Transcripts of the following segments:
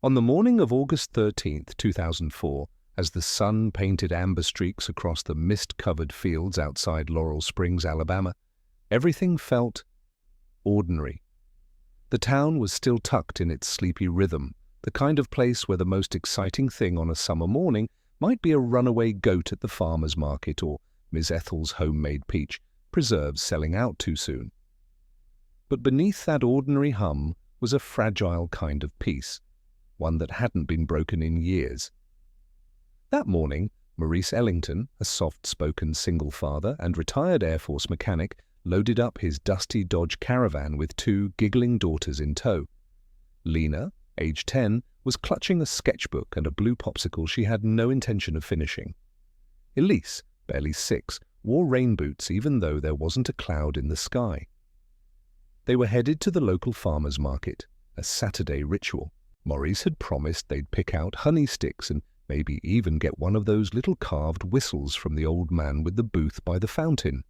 On the morning of August 13th, 2004, as the sun painted amber streaks across the mist-covered fields outside Laurel Springs, Alabama, everything felt ordinary. The town was still tucked in its sleepy rhythm, the kind of place where the most exciting thing on a summer morning might be a runaway goat at the farmer's market or Miss Ethel's homemade peach preserves selling out too soon. But beneath that ordinary hum was a fragile kind of peace, one that hadn't been broken in years. That morning, Maurice Ellington, a soft-spoken single father and retired Air Force mechanic, loaded up his dusty Dodge Caravan with two giggling daughters in tow. Lena, age 10, was clutching a sketchbook and a blue popsicle she had no intention of finishing. Elise, barely 6, wore rain boots even though there wasn't a cloud in the sky. They were headed to the local farmer's market, a Saturday ritual. Maurice had promised they'd pick out honey sticks and maybe even get one of those little carved whistles from the old man with the booth by the fountain.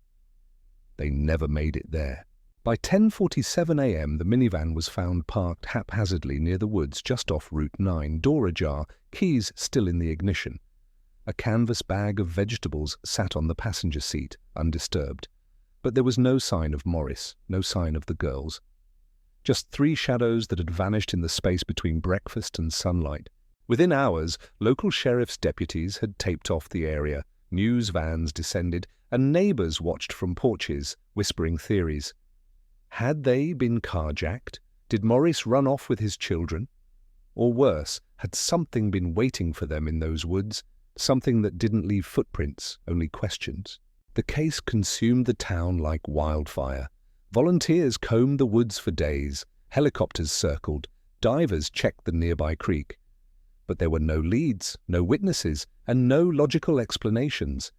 They never made it there. By 10:47 a.m., the minivan was found parked haphazardly near the woods just off Route 9, door ajar, keys still in the ignition. A canvas bag of vegetables sat on the passenger seat, undisturbed. But there was no sign of Maurice, no sign of the girls. Just 3 shadows that had vanished in the space between breakfast and sunlight. Within hours, local sheriff's deputies had taped off the area, news vans descended, and neighbors watched from porches, whispering theories. Had they been carjacked? Did Maurice run off with his children? Or worse, had something been waiting for them in those woods? Something that didn't leave footprints, only questions. The case consumed the town like wildfire. Volunteers combed the woods for days, helicopters circled, divers checked the nearby creek. But there were no leads, no witnesses, and no logical explanations.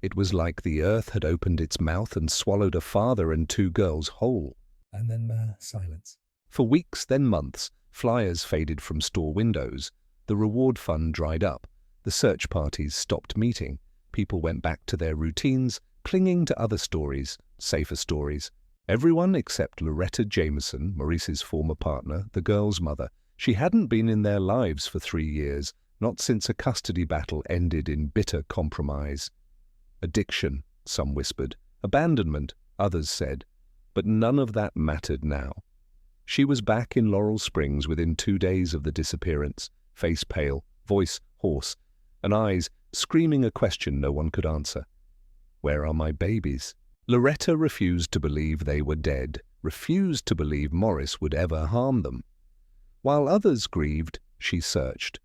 It was like the earth had opened its mouth and swallowed a father and 2 girls whole. And then silence. For weeks, then months, flyers faded from store windows. The reward fund dried up. The search parties stopped meeting. People went back to their routines, clinging to other stories, safer stories. Everyone except Loretta Jameson, Maurice's former partner, the girl's mother. She hadn't been in their lives for 3 years, not since a custody battle ended in bitter compromise. Addiction, some whispered. Abandonment, others said. But none of that mattered now. She was back in Laurel Springs within 2 days of the disappearance, face pale, voice hoarse, and eyes screaming a question no one could answer. Where are my babies? Loretta refused to believe they were dead, refused to believe Maurice would ever harm them. While others grieved, she searched.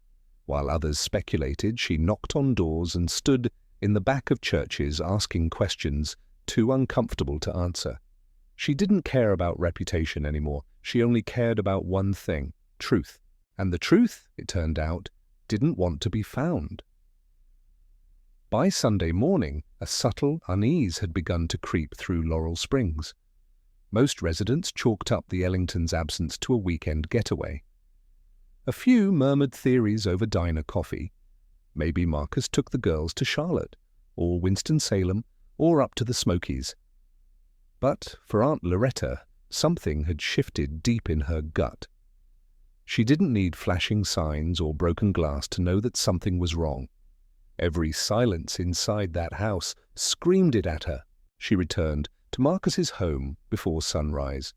While others speculated, she knocked on doors and stood in the back of churches asking questions too uncomfortable to answer. She didn't care about reputation anymore. She only cared about one thing, truth. And the truth, it turned out, didn't want to be found. By Sunday morning, a subtle unease had begun to creep through Laurel Springs. Most residents chalked up the Ellingtons' absence to a weekend getaway. A few murmured theories over diner coffee. Maybe Marcus took the girls to Charlotte, or Winston-Salem, or up to the Smokies. But for Aunt Loretta, something had shifted deep in her gut. She didn't need flashing signs or broken glass to know that something was wrong. Every silence inside that house screamed it at her. She returned to Marcus's home before sunrise.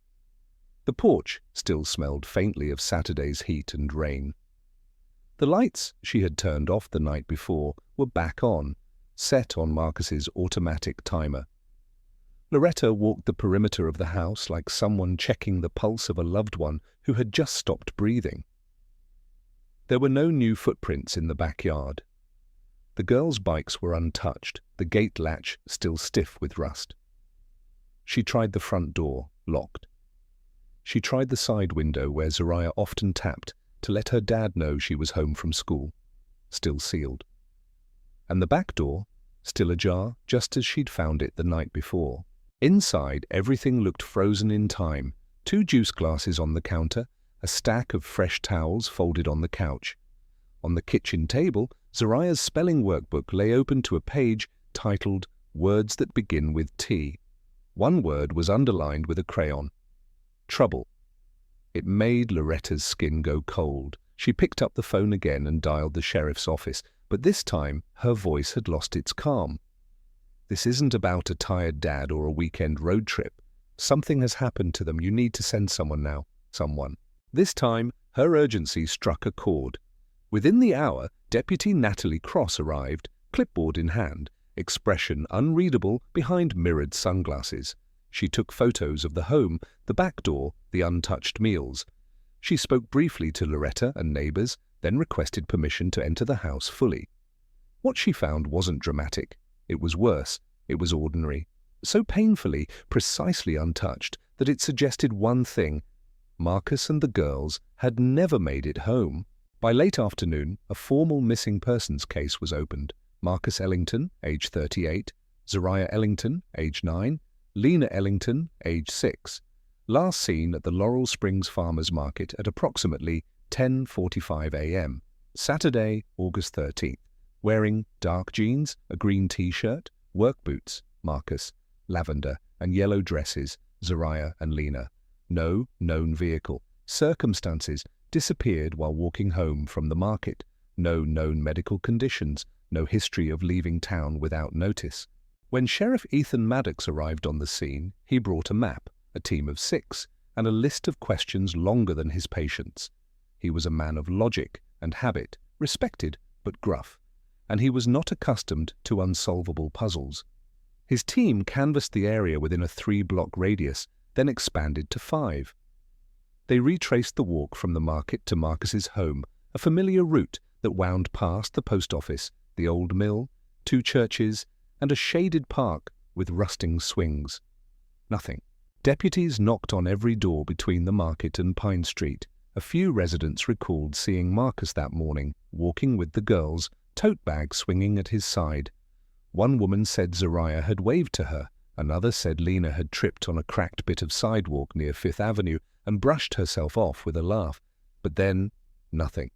The porch still smelled faintly of Saturday's heat and rain. The lights she had turned off the night before were back on, set on Marcus's automatic timer. Loretta walked the perimeter of the house like someone checking the pulse of a loved one who had just stopped breathing. There were no new footprints in the backyard. The girls' bikes were untouched, the gate latch still stiff with rust. She tried the front door, locked. She tried the side window where Zariah often tapped to let her dad know she was home from school, still sealed. And the back door, still ajar, just as she'd found it the night before. Inside, everything looked frozen in time. 2 juice glasses on the counter, a stack of fresh towels folded on the couch. On the kitchen table, Zariah's spelling workbook lay open to a page titled Words That Begin with T. One word was underlined with a crayon. Trouble. It made Loretta's skin go cold. She picked up the phone again and dialed the sheriff's office, but this time her voice had lost its calm. "This isn't about a tired dad or a weekend road trip. Something has happened to them. You need to send someone now. Someone." This time, her urgency struck a chord. Within the hour, Deputy Natalie Cross arrived, clipboard in hand, expression unreadable behind mirrored sunglasses. She took photos of the home, the back door, the untouched meals. She spoke briefly to Loretta and neighbors, then requested permission to enter the house fully. What she found wasn't dramatic. It was worse. It was ordinary. So painfully, precisely untouched, that it suggested one thing: Marcus and the girls had never made it home. By late afternoon, a formal missing persons case was opened. Marcus Ellington, age 38, Zariah Ellington, age 9, Lena Ellington, age 6. Last seen at the Laurel Springs Farmers Market at approximately 10:45 a.m., Saturday, August 13th, wearing dark jeans, a green t-shirt, work boots, Marcus, lavender and yellow dresses, Zariah and Lena. No known vehicle. Circumstances: disappeared while walking home from the market. No known medical conditions. No history of leaving town without notice. When Sheriff Ethan Maddox arrived on the scene, he brought a map, a team of 6, and a list of questions longer than his patience. He was a man of logic and habit, respected but gruff, and he was not accustomed to unsolvable puzzles. His team canvassed the area within a 3-block radius, then expanded to 5. They retraced the walk from the market to Marcus's home, a familiar route that wound past the post office, the old mill, 2 churches, and a shaded park with rusting swings. Nothing. Deputies knocked on every door between the market and Pine Street. A few residents recalled seeing Marcus that morning, walking with the girls, tote bag swinging at his side. One woman said Zariah had waved to her. Another said Lena had tripped on a cracked bit of sidewalk near Fifth Avenue and brushed herself off with a laugh. But then, nothing.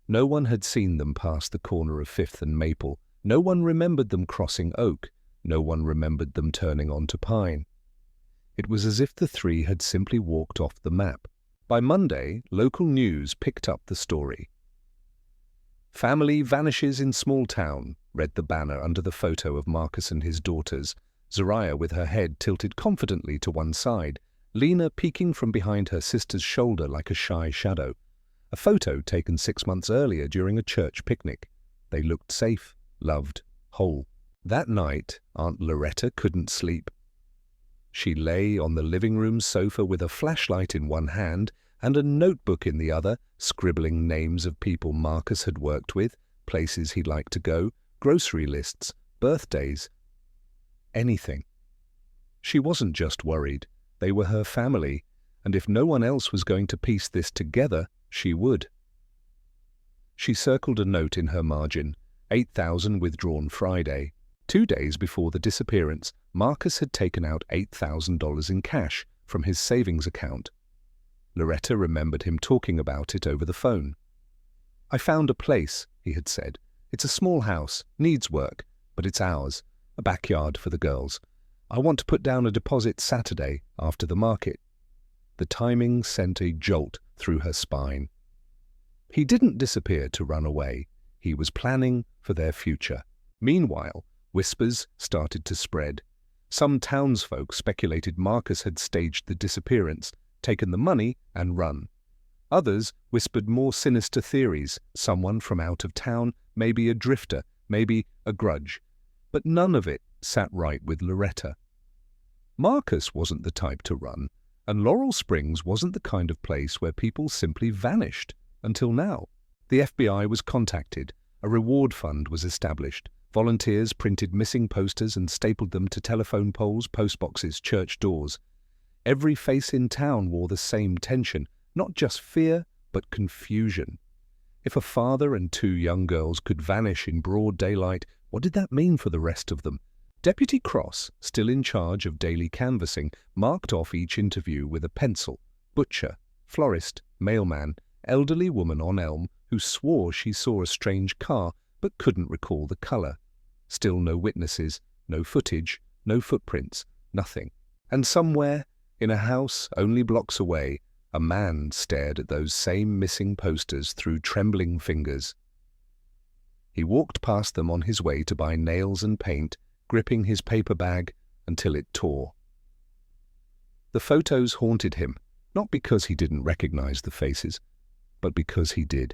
No one had seen them pass the corner of 5th and Maple. No one remembered them crossing Oak. No one remembered them turning onto Pine. It was as if the 3 had simply walked off the map. By Monday, local news picked up the story. "Family vanishes in small town," read the banner under the photo of Marcus and his daughters, Zariah with her head tilted confidently to one side, Lena peeking from behind her sister's shoulder like a shy shadow. A photo taken 6 months earlier during a church picnic. They looked safe, loved, whole. That night, Aunt Loretta couldn't sleep. She lay on the living room sofa with a flashlight in one hand and a notebook in the other, scribbling names of people Marcus had worked with, places he'd like to go, grocery lists, birthdays, anything. She wasn't just worried. They were her family, and if no one else was going to piece this together, she would. She circled a note in her margin, $8,000 withdrawn Friday. 2 days before the disappearance, Marcus had taken out $8,000 in cash from his savings account. Loretta remembered him talking about it over the phone. "I found a place," he had said. "It's a small house, needs work, but it's ours, a backyard for the girls. I want to put down a deposit Saturday after the market." The timing sent a jolt through her spine. He didn't disappear to run away. He was planning for their future. Meanwhile, whispers started to spread. Some townsfolk speculated Marcus had staged the disappearance, taken the money, and run. Others whispered more sinister theories, someone from out of town, maybe a drifter, maybe a grudge. But none of it sat right with Loretta. Marcus wasn't the type to run, and Laurel Springs wasn't the kind of place where people simply vanished, until now. The FBI was contacted, a reward fund was established, volunteers printed missing posters and stapled them to telephone poles, postboxes, church doors. Every face in town wore the same tension, not just fear, but confusion. If a father and 2 young girls could vanish in broad daylight, what did that mean for the rest of them? Deputy Cross, still in charge of daily canvassing, marked off each interview with a pencil. Butcher, florist, mailman, elderly woman on Elm who swore she saw a strange car but couldn't recall the color. Still no witnesses, no footage, no footprints, nothing. And somewhere, in a house only blocks away, A man stared at those same missing posters through trembling fingers. He walked past them on his way to buy nails and paint, gripping his paper bag until it tore. The photos haunted him, not because he didn't recognize the faces, but because he did,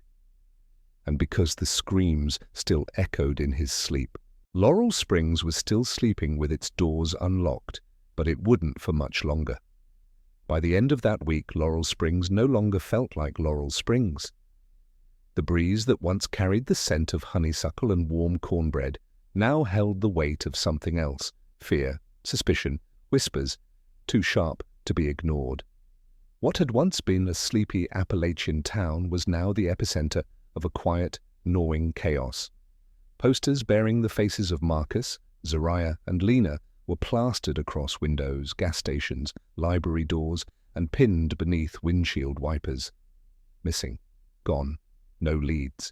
and because the screams still echoed in his sleep. Laurel Springs was still sleeping with its doors unlocked, but it wouldn't for much longer. By the end of that week, Laurel Springs no longer felt like Laurel Springs. The breeze that once carried the scent of honeysuckle and warm cornbread now held the weight of something else: fear, suspicion, whispers, too sharp to be ignored. What had once been a sleepy Appalachian town was now the epicenter of a quiet, gnawing chaos. Posters bearing the faces of Marcus, Zariah, and Lena were plastered across windows, gas stations, library doors, and pinned beneath windshield wipers. Missing. Gone. No leads.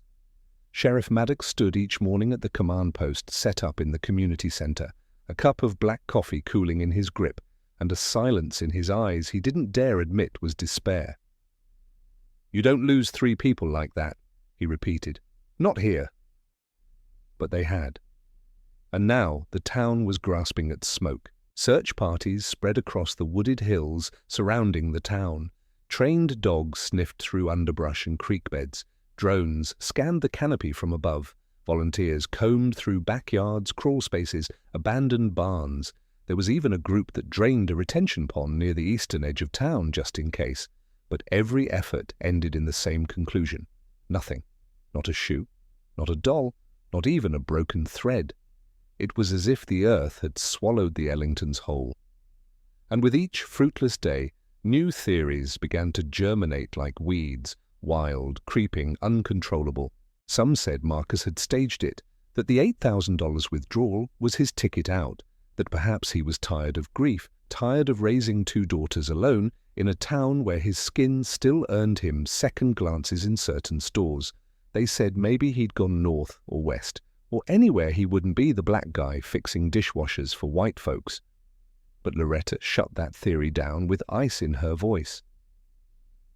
Sheriff Maddox stood each morning at the command post set up in the community center, a cup of black coffee cooling in his grip, and a silence in his eyes he didn't dare admit was despair. "You don't lose 3 people like that," he repeated. "Not here." But they had. And now the town was grasping at smoke. Search parties spread across the wooded hills surrounding the town. Trained dogs sniffed through underbrush and creek beds. Drones scanned the canopy from above. Volunteers combed through backyards, crawl spaces, abandoned barns. There was even a group that drained a retention pond near the eastern edge of town just in case. But every effort ended in the same conclusion. Nothing. Not a shoe. Not a doll. Not even a broken thread. It was as if the earth had swallowed the Ellingtons whole. And with each fruitless day, new theories began to germinate like weeds, wild, creeping, uncontrollable. Some said Marcus had staged it, that the $8,000 withdrawal was his ticket out, that perhaps he was tired of grief, tired of raising 2 daughters alone in a town where his skin still earned him second glances in certain stores. They said maybe he'd gone north or west, or anywhere he wouldn't be the black guy fixing dishwashers for white folks. But Loretta shut that theory down with ice in her voice.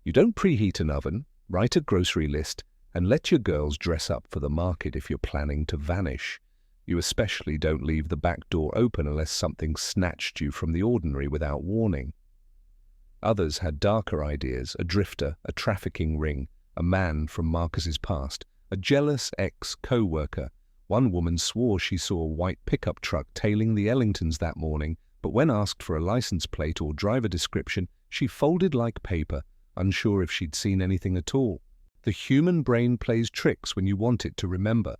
"You don't preheat an oven, write a grocery list, and let your girls dress up for the market if you're planning to vanish. You especially don't leave the back door open unless something snatched you from the ordinary without warning." Others had darker ideas: a drifter, a trafficking ring, a man from Marcus's past, a jealous ex-co-worker. One woman swore she saw a white pickup truck tailing the Ellingtons that morning, but when asked for a license plate or driver description, she folded like paper, unsure if she'd seen anything at all. The human brain plays tricks when you want it to remember,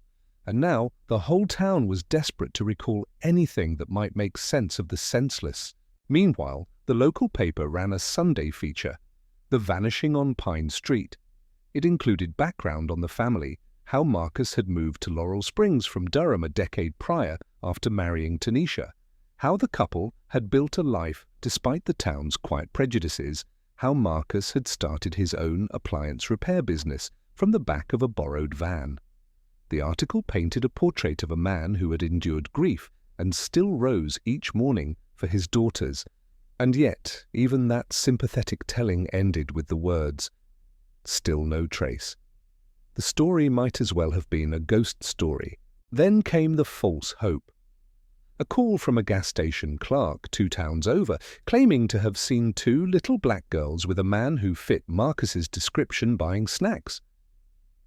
and now the whole town was desperate to recall anything that might make sense of the senseless. Meanwhile, the local paper ran a Sunday feature, The Vanishing on Pine Street. It included background on the family, how Marcus had moved to Laurel Springs from Durham a decade prior after marrying Tanisha, how the couple had built a life despite the town's quiet prejudices, how Marcus had started his own appliance repair business from the back of a borrowed van. The article painted a portrait of a man who had endured grief and still rose each morning for his daughters, and yet even that sympathetic telling ended with the words, "Still no trace." The story might as well have been a ghost story. Then came the false hope. A call from a gas station clerk 2 towns over, claiming to have seen 2 little black girls with a man who fit Marcus's description buying snacks.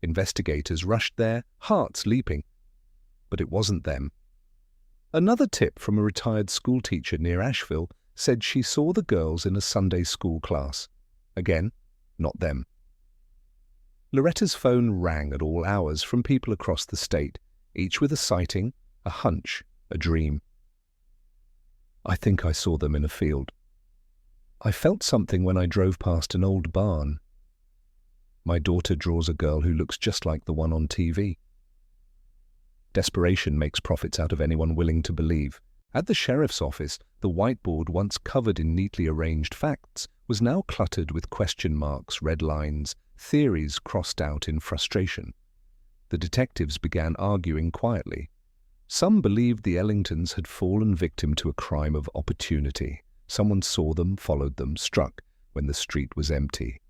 Investigators rushed there, hearts leaping. But it wasn't them. Another tip from a retired schoolteacher near Asheville said she saw the girls in a Sunday school class. Again, not them. Loretta's phone rang at all hours from people across the state, each with a sighting, a hunch, a dream. "I think I saw them in a field. I felt something when I drove past an old barn. My daughter draws a girl who looks just like the one on TV." Desperation makes profits out of anyone willing to believe. At the sheriff's office, the whiteboard, once covered in neatly arranged facts, was now cluttered with question marks, red lines, theories crossed out in frustration. The detectives began arguing quietly. Some believed the Ellingtons had fallen victim to a crime of opportunity. Someone saw them, followed them, struck. when the street was empty.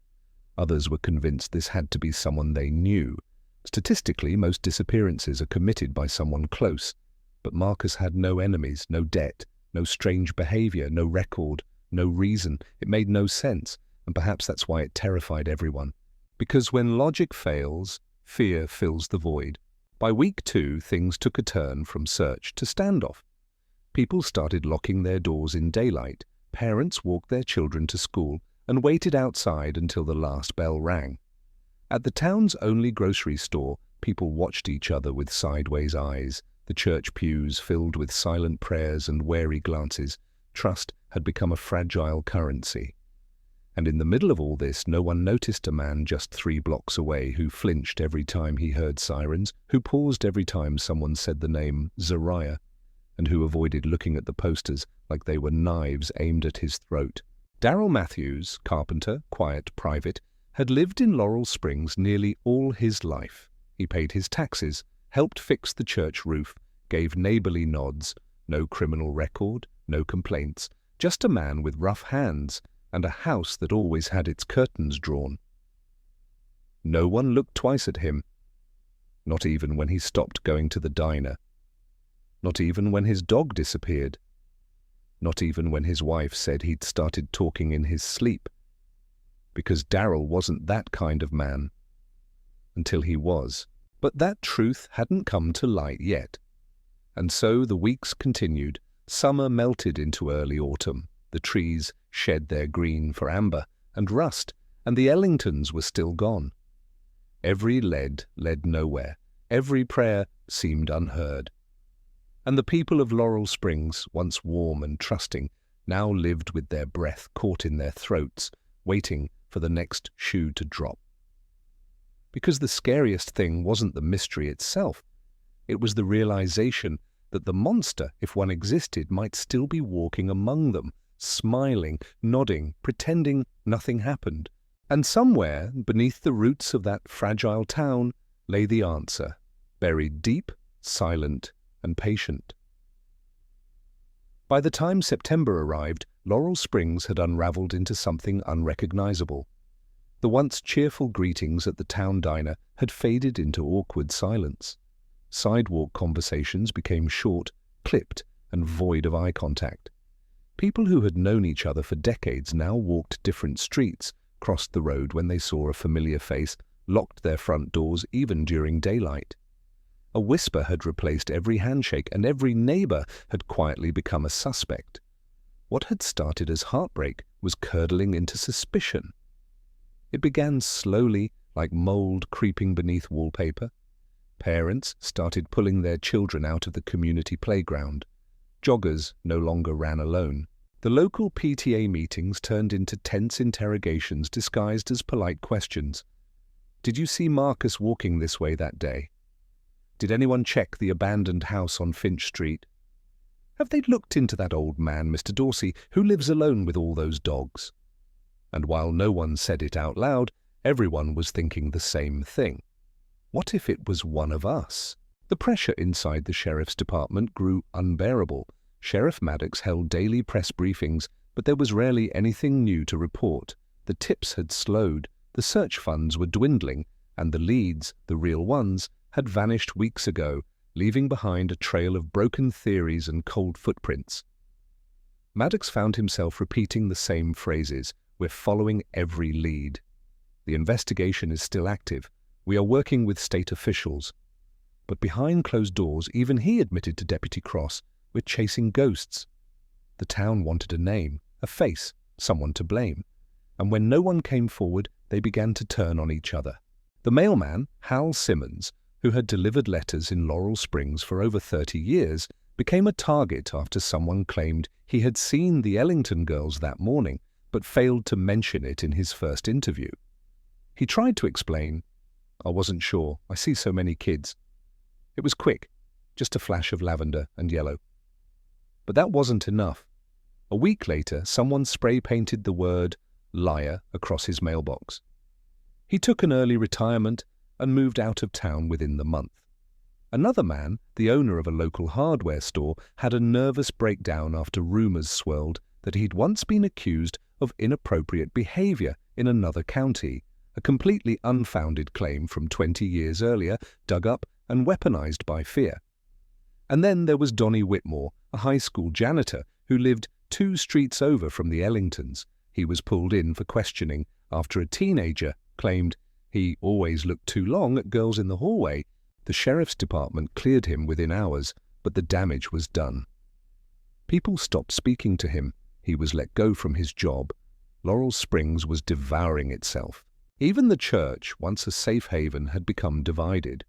Others were convinced this had to be someone they knew. Statistically, most disappearances are committed by someone close, but Marcus had no enemies, no debt, no strange behavior, no record, no reason. It made no sense, and perhaps that's why it terrified everyone. Because when logic fails, fear fills the void. By week 2, things took a turn from search to standoff. People started locking their doors in daylight. Parents walked their children to school and waited outside until the last bell rang. At the town's only grocery store, people watched each other with sideways eyes, the church pews filled with silent prayers and wary glances. Trust had become a fragile currency. And in the middle of all this, no one noticed a man just 3 blocks away who flinched every time he heard sirens, who paused every time someone said the name Zariah, and who avoided looking at the posters like they were knives aimed at his throat. Darrell Matthews, carpenter, quiet, private, had lived in Laurel Springs nearly all his life. He paid his taxes, helped fix the church roof, gave neighborly nods, no criminal record, no complaints, just a man with rough hands and a house that always had its curtains drawn. No one looked twice at him, not even when he stopped going to the diner, not even when his dog disappeared, not even when his wife said he'd started talking in his sleep, because Darrell wasn't that kind of man, until he was. But that truth hadn't come to light yet. And so the weeks continued. Summer melted into early autumn. The trees shed their green for amber and rust, and the Ellingtons were still gone. Every lead led nowhere. Every prayer seemed unheard. And the people of Laurel Springs, once warm and trusting, now lived with their breath caught in their throats, waiting for the next shoe to drop. Because the scariest thing wasn't the mystery itself. It was the realization that the monster, if one existed, might still be walking among them, smiling, nodding, pretending nothing happened. And somewhere, beneath the roots of that fragile town, lay the answer, buried deep, silent, and patient. By the time September arrived, Laurel Springs had unraveled into something unrecognizable. The once cheerful greetings at the town diner had faded into awkward silence. Sidewalk conversations became short, clipped, and void of eye contact. People who had known each other for decades now walked different streets, crossed the road when they saw a familiar face, locked their front doors even during daylight. A whisper had replaced every handshake, and every neighbor had quietly become a suspect. What had started as heartbreak was curdling into suspicion. It began slowly, like mold creeping beneath wallpaper. Parents started pulling their children out of the community playground. Joggers no longer ran alone. The local PTA meetings turned into tense interrogations disguised as polite questions. Did you see Marcus walking this way that day? Did anyone check the abandoned house on Finch Street? Have they looked into that old man, Mr. Dorsey, who lives alone with all those dogs? And while no one said it out loud, everyone was thinking the same thing. What if it was one of us? The pressure inside the sheriff's department grew unbearable. Sheriff Maddox held daily press briefings, but there was rarely anything new to report. The tips had slowed, the search funds were dwindling, and the leads, the real ones, had vanished weeks ago, leaving behind a trail of broken theories and cold footprints. Maddox found himself repeating the same phrases. We're following every lead. The investigation is still active. We are working with state officials. But behind closed doors, even he admitted to Deputy Cross, we're chasing ghosts. The town wanted a name, a face, someone to blame. And when no one came forward, they began to turn on each other. The mailman, Hal Simmons, who had delivered letters in Laurel Springs for over 30 years, became a target after someone claimed he had seen the Ellington girls that morning, but failed to mention it in his first interview. He tried to explain, I wasn't sure, I see so many kids. It was quick, just a flash of lavender and yellow. But that wasn't enough. A week later, someone spray-painted the word liar across his mailbox. He took an early retirement and moved out of town within the month. Another man, the owner of a local hardware store, had a nervous breakdown after rumors swirled that he'd once been accused of inappropriate behavior in another county, a completely unfounded claim from 20 years earlier, dug up and weaponized by fear. And then there was Donnie Whitmore, a high school janitor who lived 2 streets over from the Ellingtons. He was pulled in for questioning after a teenager claimed he always looked too long at girls in the hallway. The sheriff's department cleared him within hours, but the damage was done. People stopped speaking to him. He was let go from his job. Laurel Springs was devouring itself. Even the church, once a safe haven, had become divided.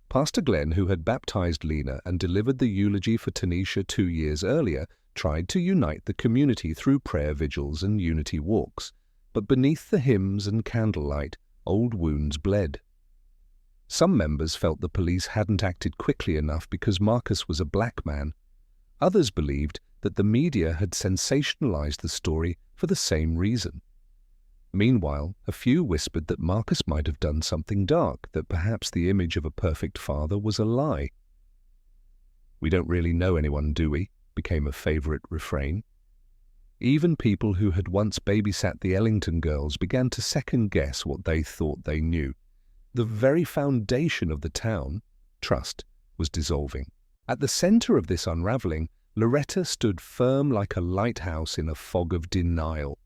Pastor Glenn, who had baptized Lena and delivered the eulogy for Tanisha 2 years earlier, tried to unite the community through prayer vigils and unity walks. But beneath the hymns and candlelight, old wounds bled. Some members felt the police hadn't acted quickly enough because Marcus was a black man. Others believed that the media had sensationalized the story for the same reason. Meanwhile, a few whispered that Marcus might have done something dark, that perhaps the image of a perfect father was a lie. "We don't really know anyone, do we?" became a favorite refrain. Even people who had once babysat the Ellington girls began to second-guess what they thought they knew. The very foundation of the town, trust, was dissolving. At the center of this unraveling, Loretta stood firm like a lighthouse in a fog of denial.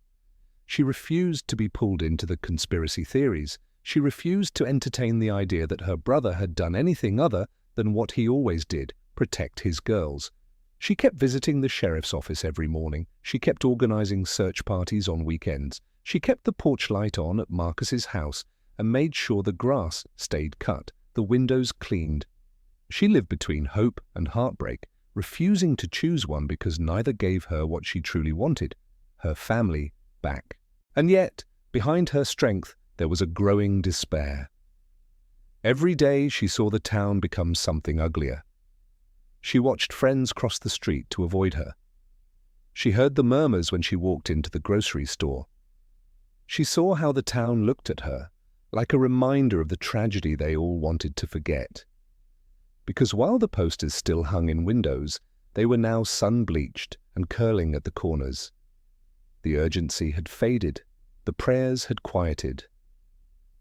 She refused to be pulled into the conspiracy theories. She refused to entertain the idea that her brother had done anything other than what he always did, protect his girls. She kept visiting the sheriff's office every morning. She kept organizing search parties on weekends. She kept the porch light on at Marcus's house and made sure the grass stayed cut, the windows cleaned. She lived between hope and heartbreak, refusing to choose one because neither gave her what she truly wanted, her family back. And yet, behind her strength, there was a growing despair. Every day she saw the town become something uglier. She watched friends cross the street to avoid her. She heard the murmurs when she walked into the grocery store. She saw how the town looked at her, like a reminder of the tragedy they all wanted to forget. Because while the posters still hung in windows, they were now sun-bleached and curling at the corners. The urgency had faded. The prayers had quieted.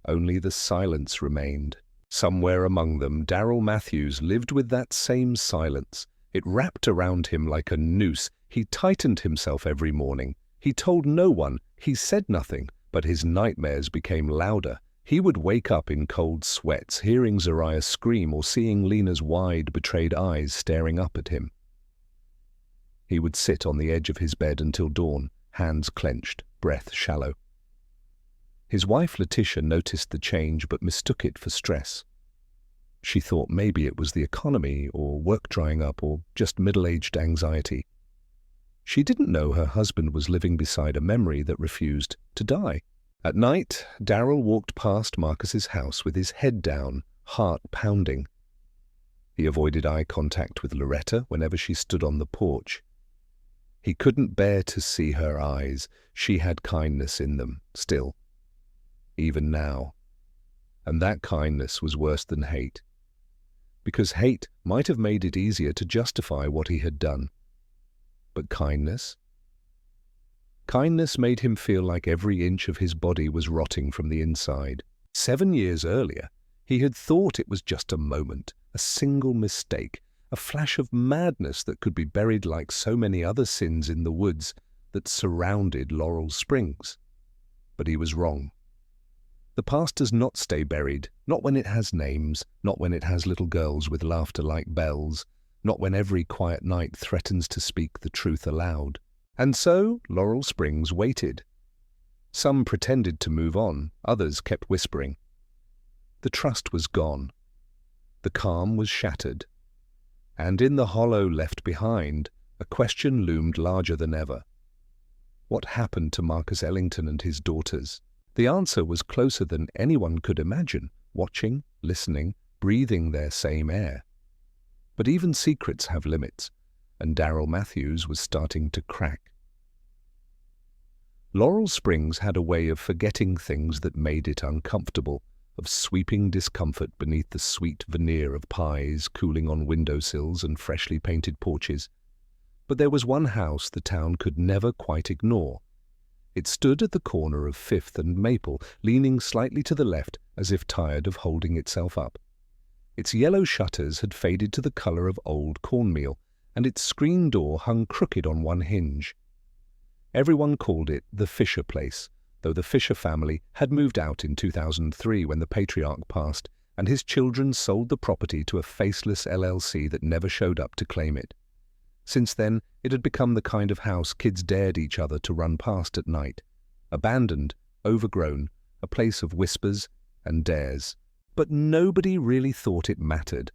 Only the silence remained. Somewhere among them, Darrell Matthews lived with that same silence. It wrapped around him like a noose. He tightened himself every morning. He told no one. He said nothing, but his nightmares became louder. He would wake up in cold sweats, hearing Zariah scream or seeing Lena's wide, betrayed eyes staring up at him. He would sit on the edge of his bed until dawn, hands clenched, breath shallow. His wife Letitia noticed the change but mistook it for stress. She thought maybe it was the economy or work drying up or just middle-aged anxiety. She didn't know her husband was living beside a memory that refused to die. At night, Darrell walked past Marcus's house with his head down, heart pounding. He avoided eye contact with Loretta whenever she stood on the porch. He couldn't bear to see her eyes. She had kindness in them, still. Even now. And that kindness was worse than hate. Because hate might have made it easier to justify what he had done. But kindness? Kindness made him feel like every inch of his body was rotting from the inside. 7 years earlier, he had thought it was just a moment, a single mistake, a flash of madness that could be buried like so many other sins in the woods that surrounded Laurel Springs. But he was wrong. The past does not stay buried, not when it has names, not when it has little girls with laughter like bells, not when every quiet night threatens to speak the truth aloud. And so Laurel Springs waited. Some pretended to move on, others kept whispering. The trust was gone. The calm was shattered. And in the hollow left behind, a question loomed larger than ever. What happened to Marcus Ellington and his daughters? The answer was closer than anyone could imagine, watching, listening, breathing their same air. But even secrets have limits, and Darrell Matthews was starting to crack. Laurel Springs had a way of forgetting things that made it uncomfortable, of sweeping discomfort beneath the sweet veneer of pies cooling on windowsills and freshly painted porches. But there was one house the town could never quite ignore. It stood at the corner of 5th and Maple, leaning slightly to the left as if tired of holding itself up. Its yellow shutters had faded to the color of old cornmeal, and its screen door hung crooked on one hinge. Everyone called it the Fisher Place, though the Fisher family had moved out in 2003 when the patriarch passed, and his children sold the property to a faceless LLC that never showed up to claim it. Since then, it had become the kind of house kids dared each other to run past at night. Abandoned, overgrown, a place of whispers and dares. But nobody really thought it mattered,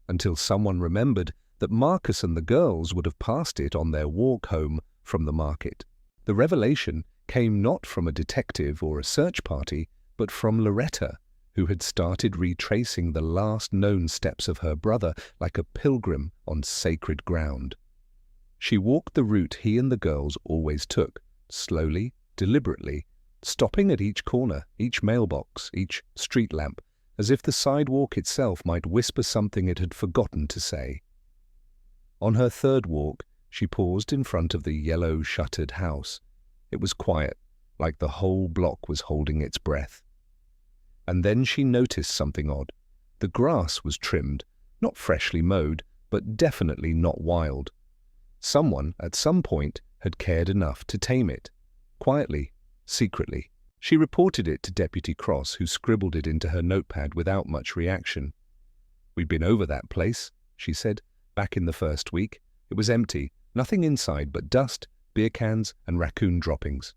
until someone remembered that Marcus and the girls would have passed it on their walk home from the market. The revelation came not from a detective or a search party, but from Loretta, who had started retracing the last known steps of her brother like a pilgrim on sacred ground. She walked the route he and the girls always took, slowly, deliberately, stopping at each corner, each mailbox, each street lamp, as if the sidewalk itself might whisper something it had forgotten to say. On her third walk, she paused in front of the yellow shuttered house. It was quiet, like the whole block was holding its breath. And then she noticed something odd. The grass was trimmed, not freshly mowed, but definitely not wild. Someone, at some point, had cared enough to tame it. Quietly, secretly. She reported it to Deputy Cross, who scribbled it into her notepad without much reaction. "We'd been over that place," she said, "back in the first week. It was empty, nothing inside but dust, beer cans, and raccoon droppings."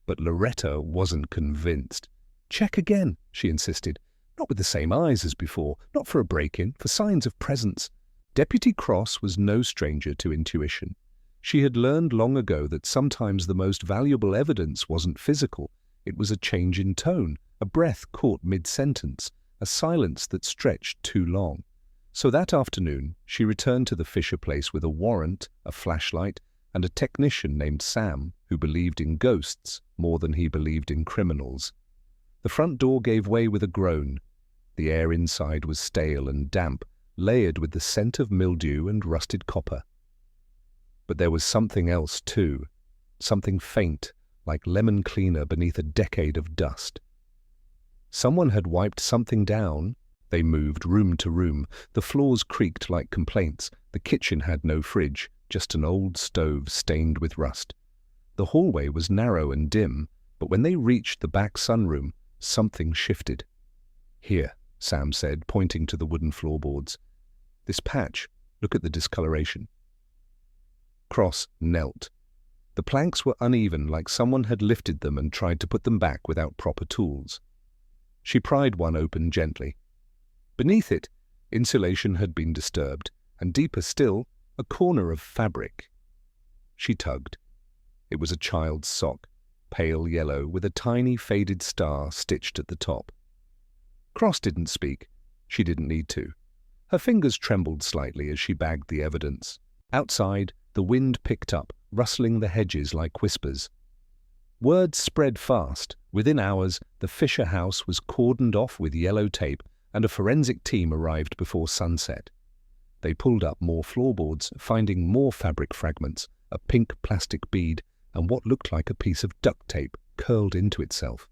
But Loretta wasn't convinced. "Check again," she insisted. "Not with the same eyes as before, not for a break-in, for signs of presence." Deputy Cross was no stranger to intuition. She had learned long ago that sometimes the most valuable evidence wasn't physical. It was a change in tone, a breath caught mid-sentence, a silence that stretched too long. So that afternoon, she returned to the Fisher place with a warrant, a flashlight, and a technician named Sam who believed in ghosts more than he believed in criminals. The front door gave way with a groan. The air inside was stale and damp, layered with the scent of mildew and rusted copper. But there was something else too, something faint, like lemon cleaner beneath a decade of dust. Someone had wiped something down. They moved room to room. The floors creaked like complaints. The kitchen had no fridge, just an old stove stained with rust. The hallway was narrow and dim, but when they reached the back sunroom, something shifted. "Here," Sam said, pointing to the wooden floorboards. "This patch, look at the discoloration." Cross knelt. The planks were uneven, like someone had lifted them and tried to put them back without proper tools. She pried one open gently. Beneath it, insulation had been disturbed, and deeper still, a corner of fabric. She tugged. It was a child's sock, pale yellow, with a tiny faded star stitched at the top. Cross didn't speak. She didn't need to. Her fingers trembled slightly as she bagged the evidence. Outside, the wind picked up, rustling the hedges like whispers. Words spread fast. Within hours, the Fisher house was cordoned off with yellow tape, and a forensic team arrived before sunset. They pulled up more floorboards, finding more fabric fragments, a pink plastic bead, and what looked like a piece of duct tape curled into itself.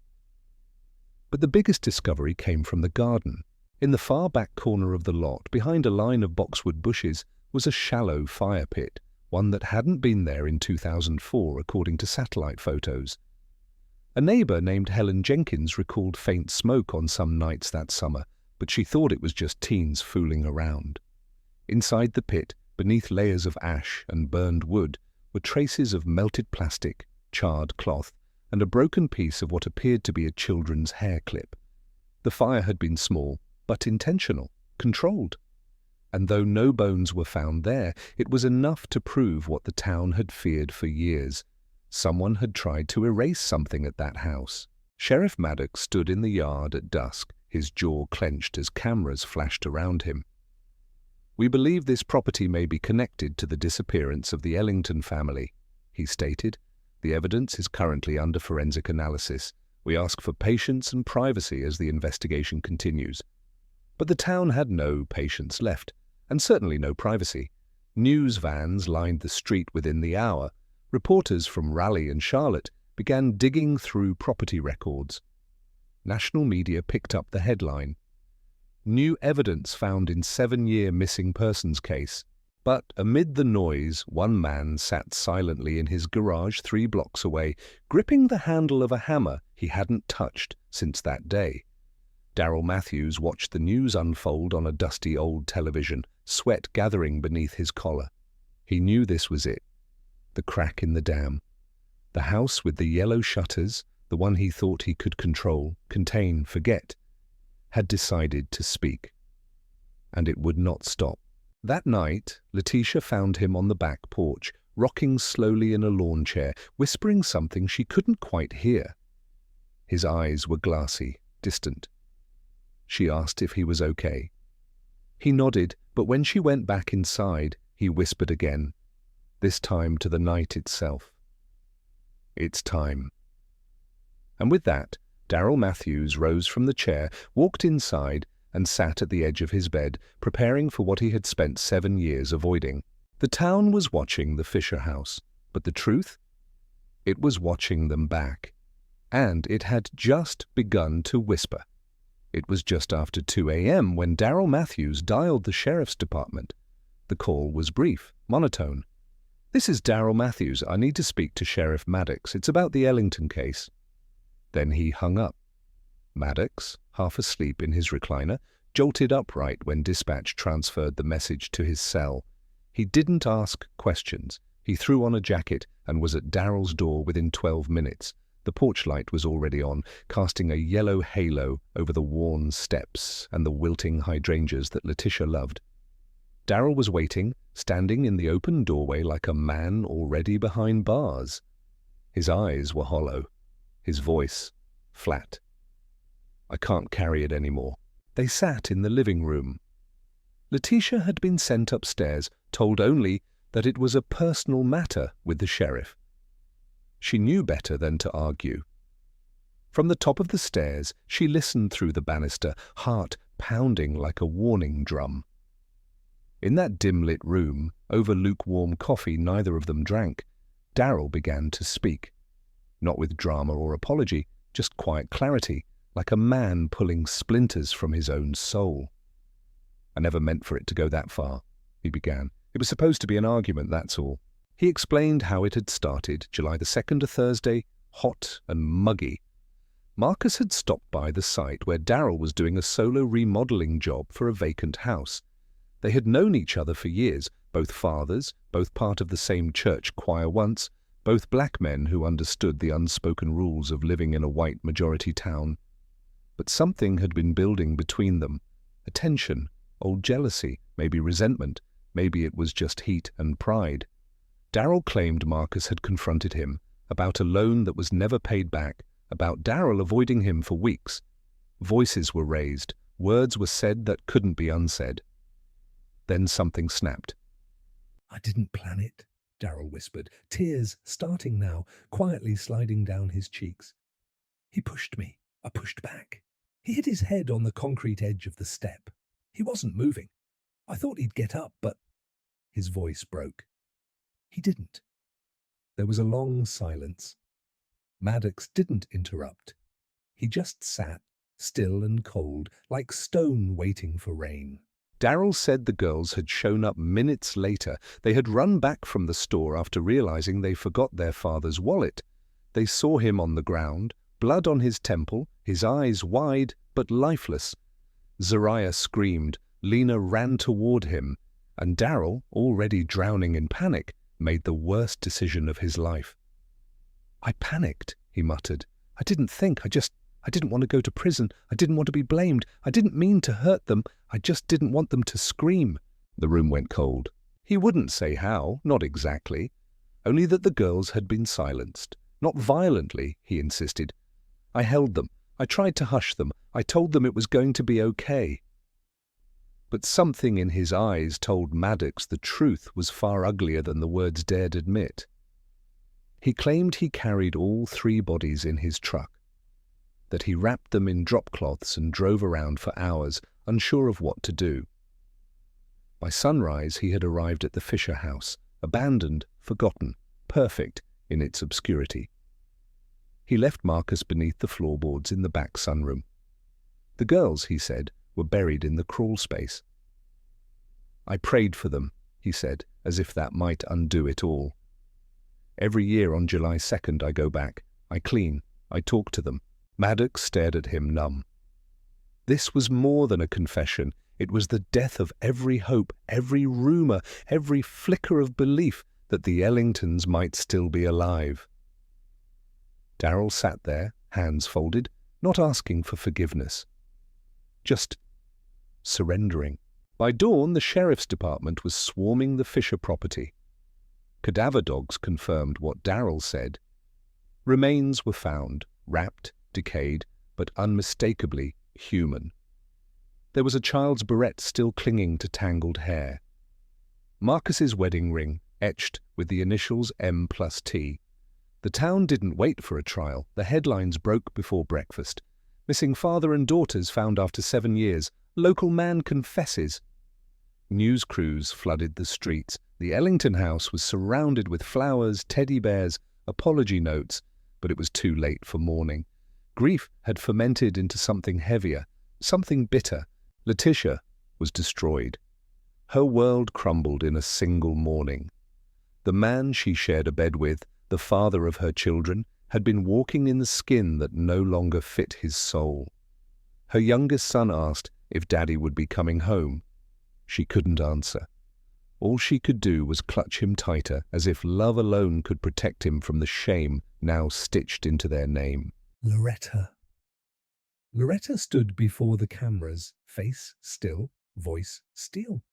But the biggest discovery came from the garden. In the far back corner of the lot, behind a line of boxwood bushes, was a shallow fire pit, one that hadn't been there in 2004 according to satellite photos. A neighbor named Helen Jenkins recalled faint smoke on some nights that summer, but she thought it was just teens fooling around. Inside the pit, beneath layers of ash and burned wood, were traces of melted plastic, charred cloth, and a broken piece of what appeared to be a children's hair clip. The fire had been small, but intentional, controlled. And though no bones were found there, it was enough to prove what the town had feared for years. Someone had tried to erase something at that house. Sheriff Maddox stood in the yard at dusk, his jaw clenched as cameras flashed around him. "We believe this property may be connected to the disappearance of the Ellington family," he stated. "The evidence is currently under forensic analysis. We ask for patience and privacy as the investigation continues." But the town had no patience left, and certainly no privacy. News vans lined the street within the hour. Reporters from Raleigh and Charlotte, began digging through property records. National media picked up the headline: "New evidence found in 7-year missing persons case." But amid the noise, one man sat silently in his garage 3 blocks away, gripping the handle of a hammer he hadn't touched since that day. Darryl Matthews watched the news unfold on a dusty old television, sweat gathering beneath his collar. He knew this was it. The crack in the dam. The house with the yellow shutters, the one he thought he could control, contain, forget, had decided to speak. And it would not stop. That night, Letitia found him on the back porch, rocking slowly in a lawn chair, whispering something she couldn't quite hear. His eyes were glassy, distant. She asked if he was okay. He nodded, but when she went back inside, he whispered again, this time to the night itself. "It's time." And with that, Darryl Matthews rose from the chair, walked inside, and sat at the edge of his bed, preparing for what he had spent 7 years avoiding. The town was watching the Fisher house, but the truth? It was watching them back. And it had just begun to whisper. It was just after 2 a.m. when Darryl Matthews dialed the sheriff's department. The call was brief, monotone. "This is Darryl Matthews. I need to speak to Sheriff Maddox. It's about the Ellington case." Then he hung up. Maddox, half asleep in his recliner, jolted upright when dispatch transferred the message to his cell. He didn't ask questions. He threw on a jacket and was at Darryl's door within 12 minutes. The porch light was already on, casting a yellow halo over the worn steps and the wilting hydrangeas that Letitia loved. Darryl was waiting, standing in the open doorway like a man already behind bars. His eyes were hollow, his voice flat. "I can't carry it anymore." They sat in the living room. Letitia had been sent upstairs, told only that it was a personal matter with the sheriff. She knew better than to argue. From the top of the stairs, she listened through the banister, heart pounding like a warning drum. In that dim-lit room, over lukewarm coffee neither of them drank, Darryl began to speak. Not with drama or apology, just quiet clarity, like a man pulling splinters from his own soul. "I never meant for it to go that far," he began. "It was supposed to be an argument, that's all." He explained how it had started, July the 2nd, a Thursday, hot and muggy. Marcus had stopped by the site where Darryl was doing a solo remodeling job for a vacant house. They had known each other for years, both fathers, both part of the same church choir once, both black men who understood the unspoken rules of living in a white-majority town. But something had been building between them, a tension, old jealousy, maybe resentment, maybe it was just heat and pride. Darryl claimed Marcus had confronted him about a loan that was never paid back, about Darryl avoiding him for weeks. Voices were raised, words were said that couldn't be unsaid. Then something snapped. "I didn't plan it," Darryl whispered, tears starting now, quietly sliding down his cheeks. "He pushed me. I pushed back. He hit his head on the concrete edge of the step. He wasn't moving. I thought he'd get up, but—" His voice broke. He didn't. There was a long silence. Maddox didn't interrupt. He just sat, still and cold, like stone waiting for rain. Darryl said the girls had shown up minutes later. They had run back from the store after realizing they forgot their father's wallet. They saw him on the ground, blood on his temple, his eyes wide but lifeless. Zariah screamed, Lena ran toward him, and Darryl, already drowning in panic, made the worst decision of his life. "I panicked," he muttered. "I didn't think. I didn't want to go to prison. I didn't want to be blamed. I didn't mean to hurt them. I just didn't want them to scream." The room went cold. He wouldn't say how, not exactly. Only that the girls had been silenced. Not violently, he insisted. "I held them. I tried to hush them. I told them it was going to be okay." But something in his eyes told Maddox the truth was far uglier than the words dared admit. He claimed he carried all 3 bodies in his truck, that he wrapped them in drop cloths and drove around for hours, unsure of what to do. By sunrise he had arrived at the Fisher house, abandoned, forgotten, perfect in its obscurity. He left Marcus beneath the floorboards in the back sunroom. The girls, he said, were buried in the crawl space. I prayed for them, he said, as if that might undo it all. Every year on July 2nd I go back, I clean, I talk to them. Maddox stared at him numb. This was more than a confession. It was the death of every hope, every rumour, every flicker of belief that the Ellingtons might still be alive. Darryl sat there, hands folded, not asking for forgiveness. Just surrendering. By dawn, the sheriff's department was swarming the Fisher property. Cadaver dogs confirmed what Darryl said. Remains were found, wrapped, decayed, but unmistakably human. There was a child's barrette still clinging to tangled hair. Marcus's wedding ring, etched with the initials M+T. The town didn't wait for a trial. The headlines broke before breakfast. Missing father and daughters found after 7 years. Local man confesses. News crews flooded the streets. The Ellington house was surrounded with flowers, teddy bears, apology notes, but it was too late for mourning. Grief had fermented into something heavier, something bitter. Letitia was destroyed. Her world crumbled in a single morning. The man she shared a bed with, the father of her children, had been walking in the skin that no longer fit his soul. Her youngest son asked if Daddy would be coming home. She couldn't answer. All she could do was clutch him tighter, as if love alone could protect him from the shame now stitched into their name. Loretta. Loretta stood before the cameras, face still, voice steel.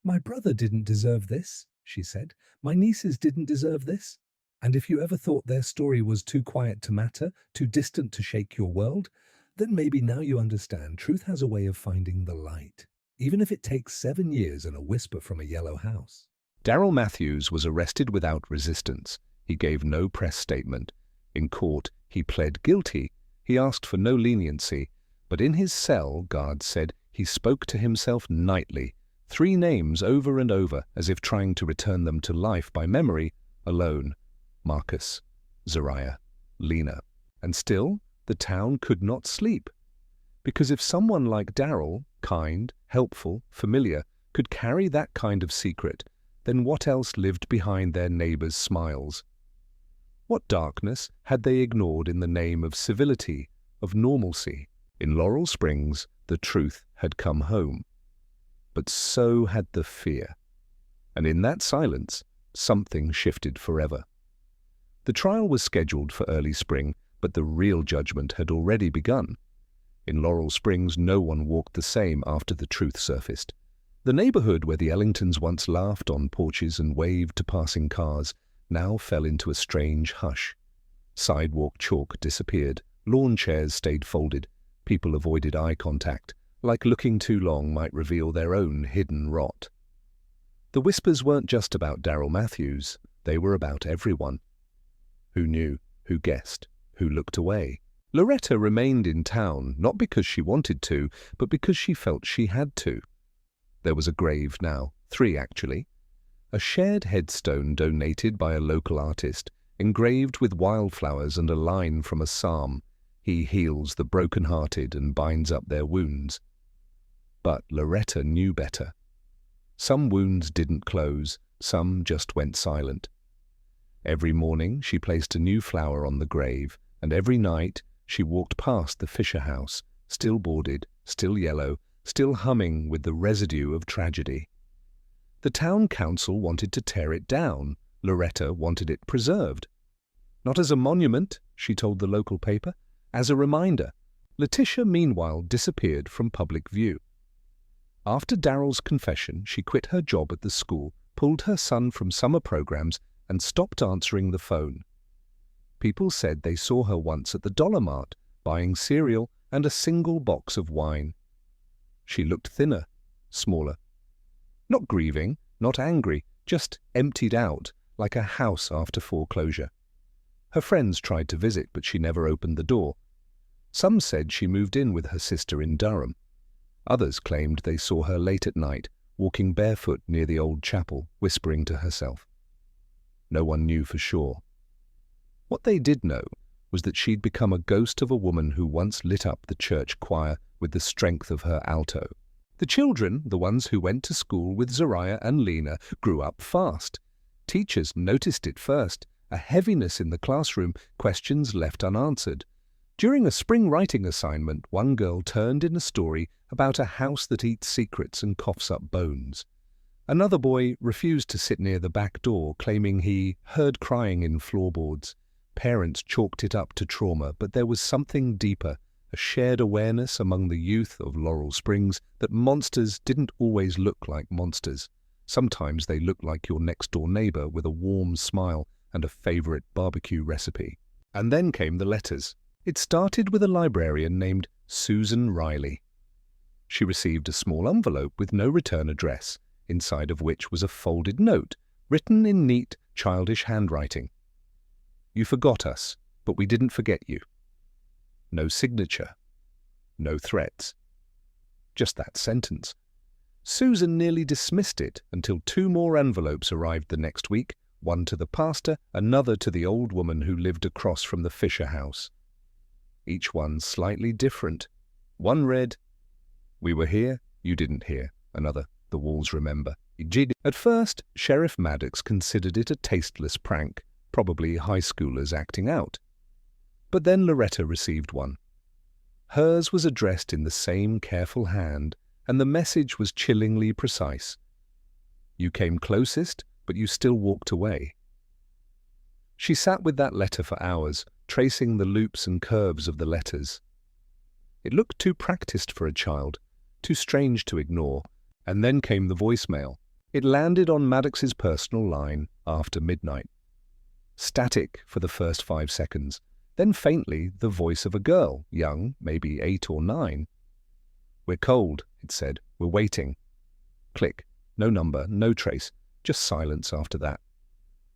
My brother didn't deserve this, she said. My nieces didn't deserve this. And if you ever thought their story was too quiet to matter, too distant to shake your world, then maybe now you understand truth has a way of finding the light, even if it takes 7 years and a whisper from a yellow house. Darryl Matthews was arrested without resistance. He gave no press statement. In court, he pled guilty. He asked for no leniency, but in his cell, guards said, he spoke to himself nightly, 3 names over and over, as if trying to return them to life by memory, alone. Marcus, Zariah, Lena. And still, the town could not sleep. Because if someone like Darryl, kind, helpful, familiar, could carry that kind of secret, then what else lived behind their neighbors' smiles? What darkness had they ignored in the name of civility, of normalcy? In Laurel Springs, the truth had come home. But so had the fear. And in that silence, something shifted forever. The trial was scheduled for early spring, but the real judgment had already begun. In Laurel Springs, no one walked the same after the truth surfaced. The neighborhood where the Ellingtons once laughed on porches and waved to passing cars now fell into a strange hush. Sidewalk chalk disappeared, lawn chairs stayed folded, people avoided eye contact, like looking too long might reveal their own hidden rot. The whispers weren't just about Darryl Matthews, they were about everyone. Who knew, who guessed, who looked away? Loretta remained in town, not because she wanted to, but because she felt she had to. There was a grave now, 3 actually. A shared headstone donated by a local artist, engraved with wildflowers and a line from a psalm. He heals the broken-hearted and binds up their wounds. But Loretta knew better. Some wounds didn't close, some just went silent. Every morning she placed a new flower on the grave, and every night she walked past the Fisher house, still boarded, still yellow, still humming with the residue of tragedy. The town council wanted to tear it down. Loretta wanted it preserved. Not as a monument, she told the local paper, as a reminder. Letitia, meanwhile, disappeared from public view. After Darryl's confession, she quit her job at the school, pulled her son from summer programs, and stopped answering the phone. People said they saw her once at the Dollar Mart, buying cereal and a single box of wine. She looked thinner, smaller. Not grieving, not angry, just emptied out, like a house after foreclosure. Her friends tried to visit, but she never opened the door. Some said she moved in with her sister in Durham. Others claimed they saw her late at night, walking barefoot near the old chapel, whispering to herself. No one knew for sure. What they did know was that she'd become a ghost of a woman who once lit up the church choir with the strength of her alto. The children, the ones who went to school with Zariah and Lena, grew up fast. Teachers noticed it first, a heaviness in the classroom, questions left unanswered. During a spring writing assignment, one girl turned in a story about a house that eats secrets and coughs up bones. Another boy refused to sit near the back door, claiming he heard crying in floorboards. Parents chalked it up to trauma, but there was something deeper, a shared awareness among the youth of Laurel Springs that monsters didn't always look like monsters. Sometimes they looked like your next-door neighbor with a warm smile and a favorite barbecue recipe. And then came the letters. It started with a librarian named Susan Riley. She received a small envelope with no return address, inside of which was a folded note, written in neat, childish handwriting. "You forgot us, but we didn't forget you." No signature. No threats. Just that sentence. Susan nearly dismissed it until 2 more envelopes arrived the next week, one to the pastor, another to the old woman who lived across from the Fisher house. Each one slightly different. One read, "We were here, you didn't hear." Another, "The walls remember." At first, Sheriff Maddox considered it a tasteless prank, probably high schoolers acting out. But then Loretta received one. Hers was addressed in the same careful hand, and the message was chillingly precise. "You came closest, but you still walked away." She sat with that letter for hours, tracing the loops and curves of the letters. It looked too practiced for a child, too strange to ignore, and then came the voicemail. It landed on Maddox's personal line after midnight. Static for the first 5 seconds, then faintly the voice of a girl, young, maybe 8 or 9. "We're cold," it said. "We're waiting." Click. No number, no trace, just silence after that.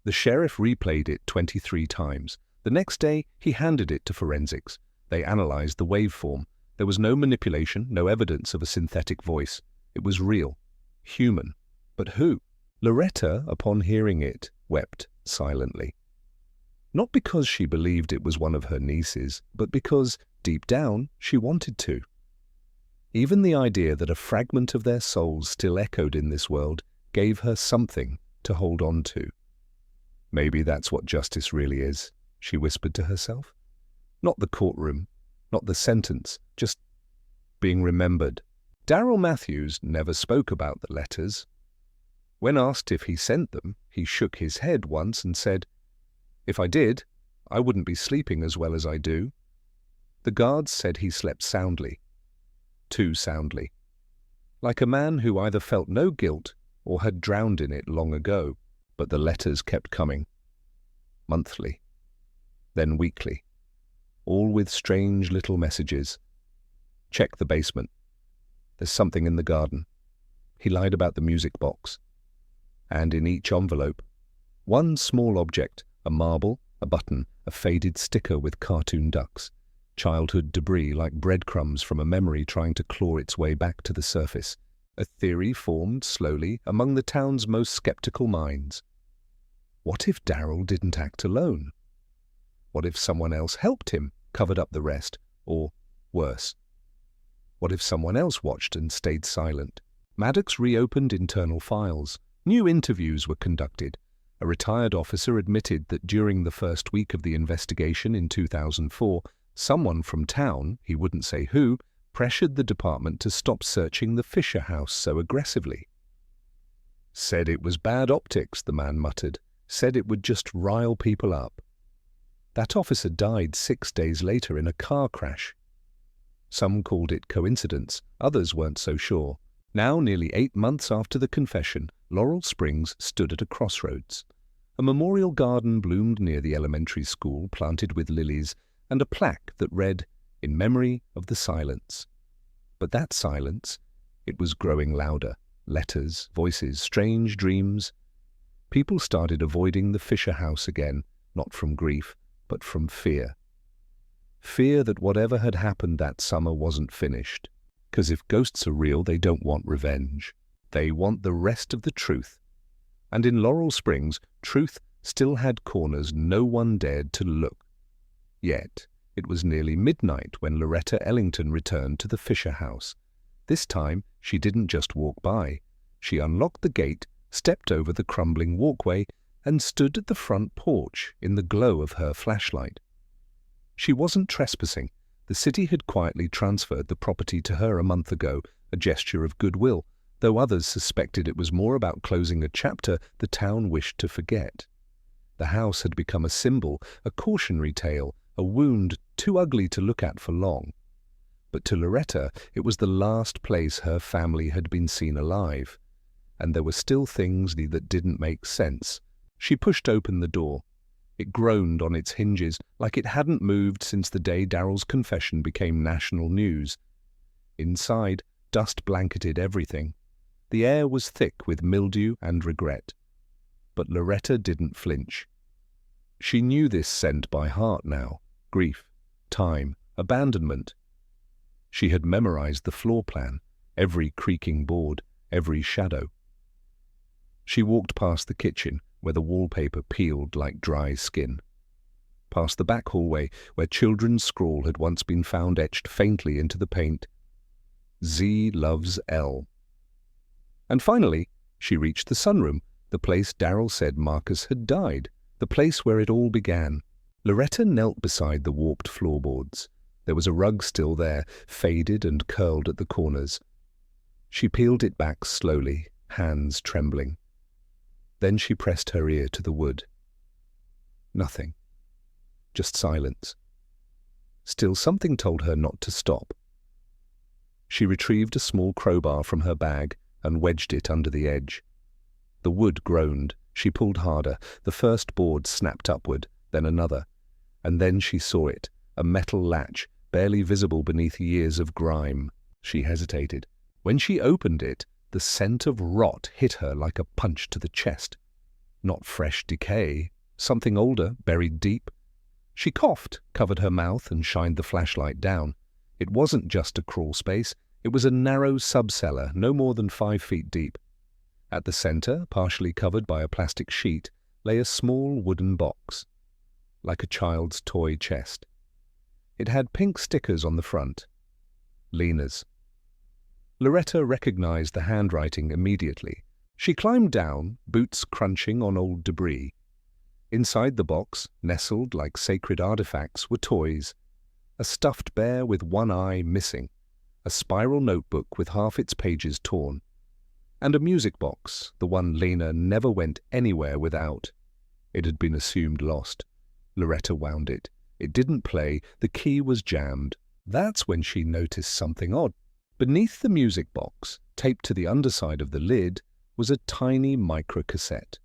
The sheriff replayed it 23 times. The next day, he handed it to forensics. They analyzed the waveform. There was no manipulation, no evidence of a synthetic voice. It was real, human. But who? Loretta, upon hearing it, wept silently. Not because she believed it was one of her nieces, but because, deep down, she wanted to. Even the idea that a fragment of their souls still echoed in this world gave her something to hold on to. "Maybe that's what justice really is," she whispered to herself. Not the courtroom, not the sentence, just being remembered. Darrell Matthews never spoke about the letters. When asked if he sent them, he shook his head once and said, "If I did, I wouldn't be sleeping as well as I do." The guards said he slept soundly. Too soundly. Like a man who either felt no guilt or had drowned in it long ago. But the letters kept coming. Monthly. Then weekly. All with strange little messages. "Check the basement. There's something in the garden." He lied about the music box. And in each envelope, one small object, a marble, a button, a faded sticker with cartoon ducks, childhood debris like breadcrumbs from a memory trying to claw its way back to the surface. A theory formed slowly among the town's most skeptical minds. What if Darrell didn't act alone? What if someone else helped him, covered up the rest, or, worse? What if someone else watched and stayed silent? Maddox reopened internal files. New interviews were conducted. A retired officer admitted that during the first week of the investigation in 2004, someone from town, he wouldn't say who, pressured the department to stop searching the Fisher house so aggressively. "Said it was bad optics," the man muttered. "Said it would just rile people up." That officer died 6 days later in a car crash. Some called it coincidence, others weren't so sure. Now, nearly 8 months after the confession, Laurel Springs stood at a crossroads. A memorial garden bloomed near the elementary school, planted with lilies, and a plaque that read, "In memory of the silence." But that silence, it was growing louder. Letters, voices, strange dreams. People started avoiding the Fisher house again, not from grief, but from fear. Fear that whatever had happened that summer wasn't finished. 'Cause if ghosts are real, they don't want revenge. They want the rest of the truth. And in Laurel Springs, truth still had corners no one dared to look. Yet, it was nearly midnight when Loretta Ellington returned to the Fisher house. This time, she didn't just walk by. She unlocked the gate, stepped over the crumbling walkway, and stood at the front porch in the glow of her flashlight. She wasn't trespassing. The city had quietly transferred the property to her a month ago, a gesture of goodwill, though others suspected it was more about closing a chapter the town wished to forget. The house had become a symbol, a cautionary tale, a wound too ugly to look at for long. But to Loretta, it was the last place her family had been seen alive. And there were still things that didn't make sense. She pushed open the door. It groaned on its hinges like it hadn't moved since the day Daryl's confession became national news. Inside, dust blanketed everything. The air was thick with mildew and regret. But Loretta didn't flinch. She knew this scent by heart now. Grief, time, abandonment. She had memorized the floor plan, every creaking board, every shadow. She walked past the kitchen, where the wallpaper peeled like dry skin. Past the back hallway, where children's scrawl had once been found etched faintly into the paint. Z loves L. And finally, she reached the sunroom, the place Daryl said Marcus had died, the place where it all began. Loretta knelt beside the warped floorboards. There was a rug still there, faded and curled at the corners. She peeled it back slowly, hands trembling. Then she pressed her ear to the wood. Nothing. Just silence. Still something told her not to stop. She retrieved a small crowbar from her bag and wedged it under the edge. The wood groaned. She pulled harder. The first board snapped upward, then another. And then she saw it, a metal latch, barely visible beneath years of grime. She hesitated. When she opened it, the scent of rot hit her like a punch to the chest. Not fresh decay, something older, buried deep. She coughed, covered her mouth, and shined the flashlight down. It wasn't just a crawl space. It was a narrow subcellar, no more than 5 feet deep. At the center, partially covered by a plastic sheet, lay a small wooden box, like a child's toy chest. It had pink stickers on the front. Lena's. Loretta recognized the handwriting immediately. She climbed down, boots crunching on old debris. Inside the box, nestled like sacred artifacts, were toys. A stuffed bear with one eye missing, a spiral notebook with half its pages torn, and a music box, the one Lena never went anywhere without. It had been assumed lost. Loretta wound it. It didn't play. The key was jammed. That's when she noticed something odd. Beneath the music box, taped to the underside of the lid, was a tiny microcassette.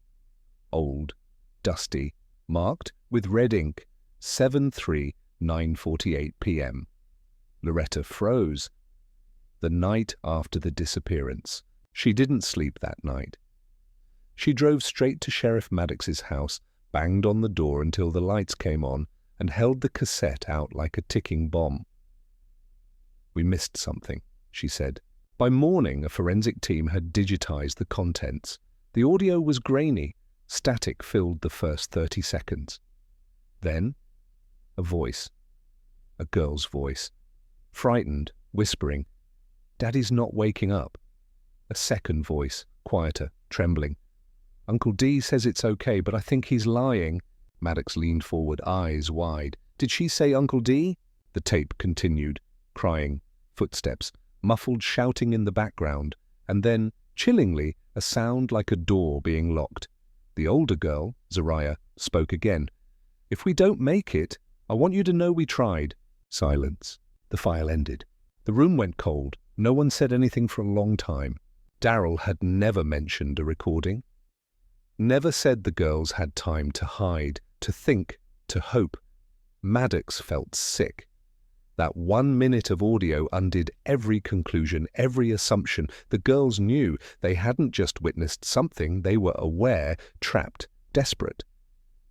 Old, dusty, marked with red ink, 7/3/9:48 p.m. Loretta froze. The night after the disappearance. She didn't sleep that night. She drove straight to Sheriff Maddox's house, banged on the door until the lights came on, and held the cassette out like a ticking bomb. "We missed something," she said. By morning, a forensic team had digitized the contents. The audio was grainy. Static filled the first 30 seconds. Then, a voice. A girl's voice. Frightened, whispering, "Daddy's not waking up." A second voice, quieter, trembling. "Uncle D says it's okay, but I think he's lying." Maddox leaned forward, eyes wide. "Did she say Uncle D?" The tape continued, crying, footsteps, muffled shouting in the background, and then, chillingly, a sound like a door being locked. The older girl, Zariah, spoke again. "If we don't make it, I want you to know we tried." Silence. The file ended. The room went cold. No one said anything for a long time. Daryl had never mentioned a recording. Never said the girls had time to hide, to think, to hope. Maddox felt sick. That 1 minute of audio undid every conclusion, every assumption. The girls knew they hadn't just witnessed something, they were aware, trapped, desperate.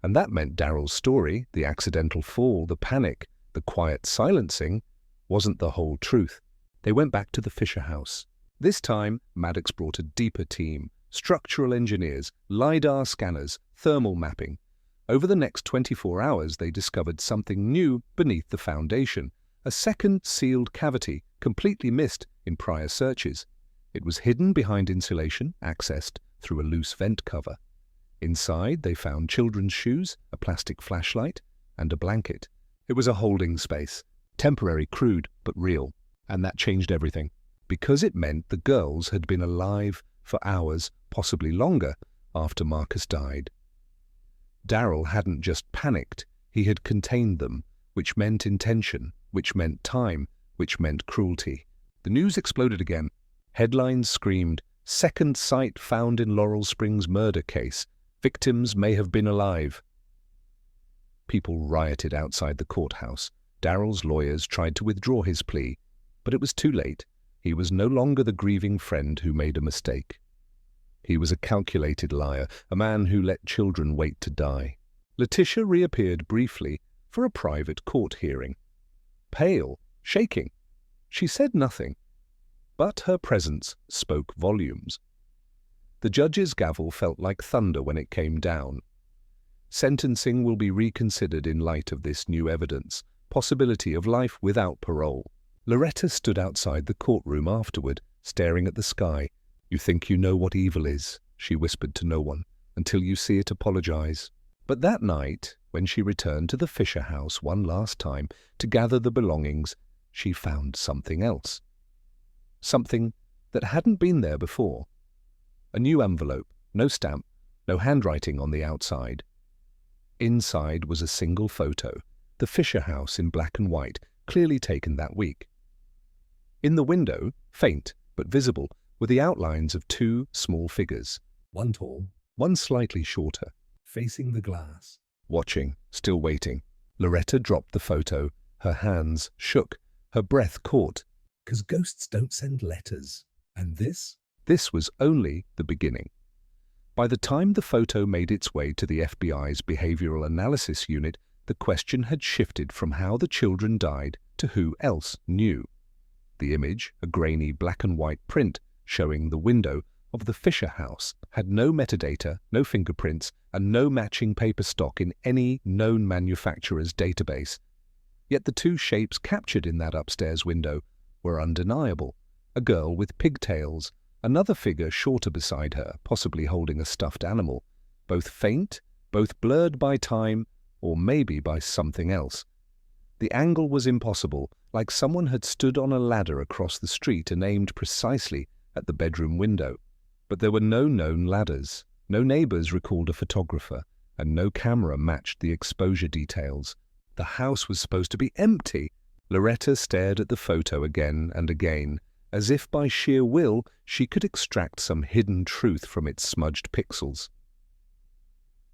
And that meant Daryl's story, the accidental fall, the panic, the quiet silencing, wasn't the whole truth. They went back to the Fisher house. This time, Maddox brought a deeper team, structural engineers, LiDAR scanners, thermal mapping. Over the next 24 hours, they discovered something new beneath the foundation, a second sealed cavity completely missed in prior searches. It was hidden behind insulation, accessed through a loose vent cover. Inside, they found children's shoes, a plastic flashlight, and a blanket. It was a holding space, temporary, crude, but real, and that changed everything, because it meant the girls had been alive for hours, possibly longer, after Marcus died. Darryl hadn't just panicked, he had contained them, which meant intention, which meant time, which meant cruelty. The news exploded again. Headlines screamed, "Second sight found in Laurel Springs murder case. Victims may have been alive." People rioted outside the courthouse. Darryl's lawyers tried to withdraw his plea, but it was too late. He was no longer the grieving friend who made a mistake. He was a calculated liar, a man who let children wait to die. Letitia reappeared briefly for a private court hearing. Pale, shaking. She said nothing, but her presence spoke volumes. The judge's gavel felt like thunder when it came down. Sentencing will be reconsidered in light of this new evidence, possibility of life without parole. Loretta stood outside the courtroom afterward, staring at the sky. "You think you know what evil is," she whispered to no one, "until you see it apologize." But that night, when she returned to the Fisher house one last time to gather the belongings, she found something else. Something that hadn't been there before. A new envelope, no stamp, no handwriting on the outside. Inside was a single photo, the Fisher house in black and white, clearly taken that week. In the window, faint but visible, were the outlines of two small figures. One tall, One slightly shorter, facing the glass. watching, still waiting. Loretta dropped the photo. Her hands shook, her breath caught. 'Cause ghosts don't send letters. And this? This was only the beginning. By the time the photo made its way to the FBI's Behavioral Analysis Unit, the question had shifted from how the children died to who else knew. The image, a grainy black and white print showing the window of the Fisher house, had no metadata, no fingerprints, and no matching paper stock in any known manufacturer's database. Yet the two shapes captured in that upstairs window were undeniable. A girl with pigtails, another figure shorter beside her, possibly holding a stuffed animal, both faint, both blurred by time, or maybe by something else. The angle was impossible, like someone had stood on a ladder across the street and aimed precisely at the bedroom window. But there were no known ladders, no neighbors recalled a photographer, and no camera matched the exposure details. The house was supposed to be empty. Loretta stared at the photo again and again, as if by sheer will she could extract some hidden truth from its smudged pixels.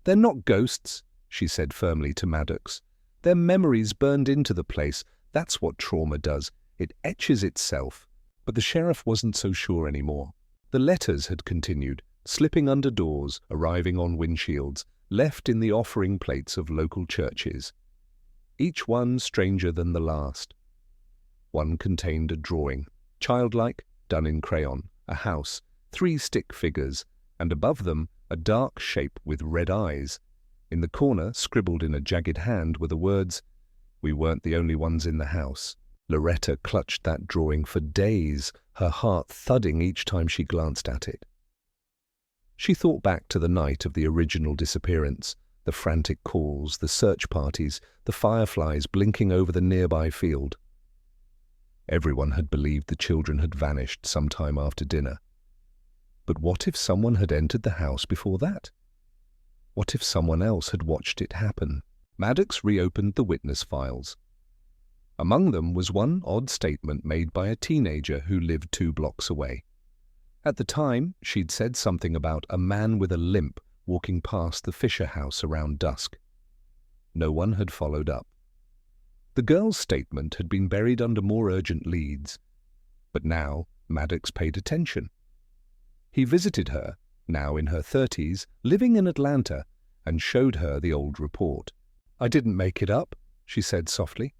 "They're not ghosts," she said firmly to Maddox. "Their memories burned into the place. That's what trauma does. It etches itself." But the sheriff wasn't so sure anymore. The letters had continued, slipping under doors, arriving on windshields, left in the offering plates of local churches. Each one stranger than the last. One contained a drawing, childlike, done in crayon, a house, 3 stick figures, and above them a dark shape with red eyes. In the corner, scribbled in a jagged hand, were the words, "We weren't the only ones in the house." Loretta clutched that drawing for days, her heart thudding each time she glanced at it. She thought back to the night of the original disappearance, the frantic calls, the search parties, the fireflies blinking over the nearby field. Everyone had believed the children had vanished sometime after dinner. But what if someone had entered the house before that? What if someone else had watched it happen? Maddox reopened the witness files. Among them was one odd statement made by a teenager who lived 2 blocks away. At the time, she'd said something about a man with a limp walking past the Fisher house around dusk. No one had followed up. The girl's statement had been buried under more urgent leads, but now Maddox paid attention. He visited her, now in her 30s, living in Atlanta, and showed her the old report. "I didn't make it up," she said softly.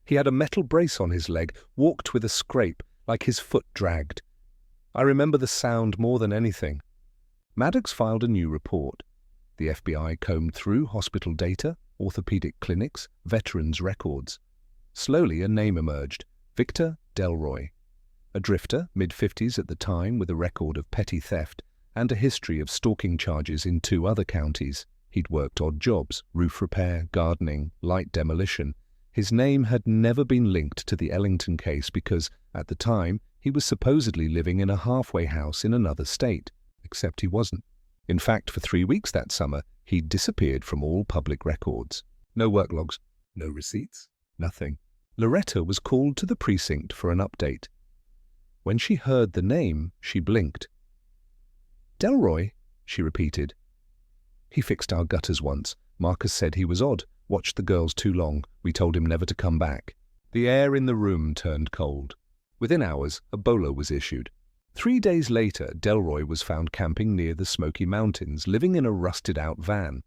"He had a metal brace on his leg, walked with a scrape, like his foot dragged. I remember the sound more than anything." Maddox filed a new report. The FBI combed through hospital data, orthopedic clinics, veterans' records. Slowly a name emerged: Victor Delroy. A drifter, mid-50s at the time, with a record of petty theft and a history of stalking charges in 2 other counties. He'd worked odd jobs: roof repair, gardening, light demolition. His name had never been linked to the Ellington case because, at the time, he was supposedly living in a halfway house in another state. Except he wasn't. In fact, for 3 weeks that summer, he'd disappeared from all public records. No work logs, No receipts? nothing. Loretta was called to the precinct for an update. When she heard the name, she blinked. "Delroy," she repeated. "He fixed our gutters once. Marcus said he was odd, watched the girls too long. We told him never to come back." The air in the room turned cold. Within hours, a bolo was issued. 3 days later, Delroy was found camping near the Smoky Mountains, living in a rusted-out van.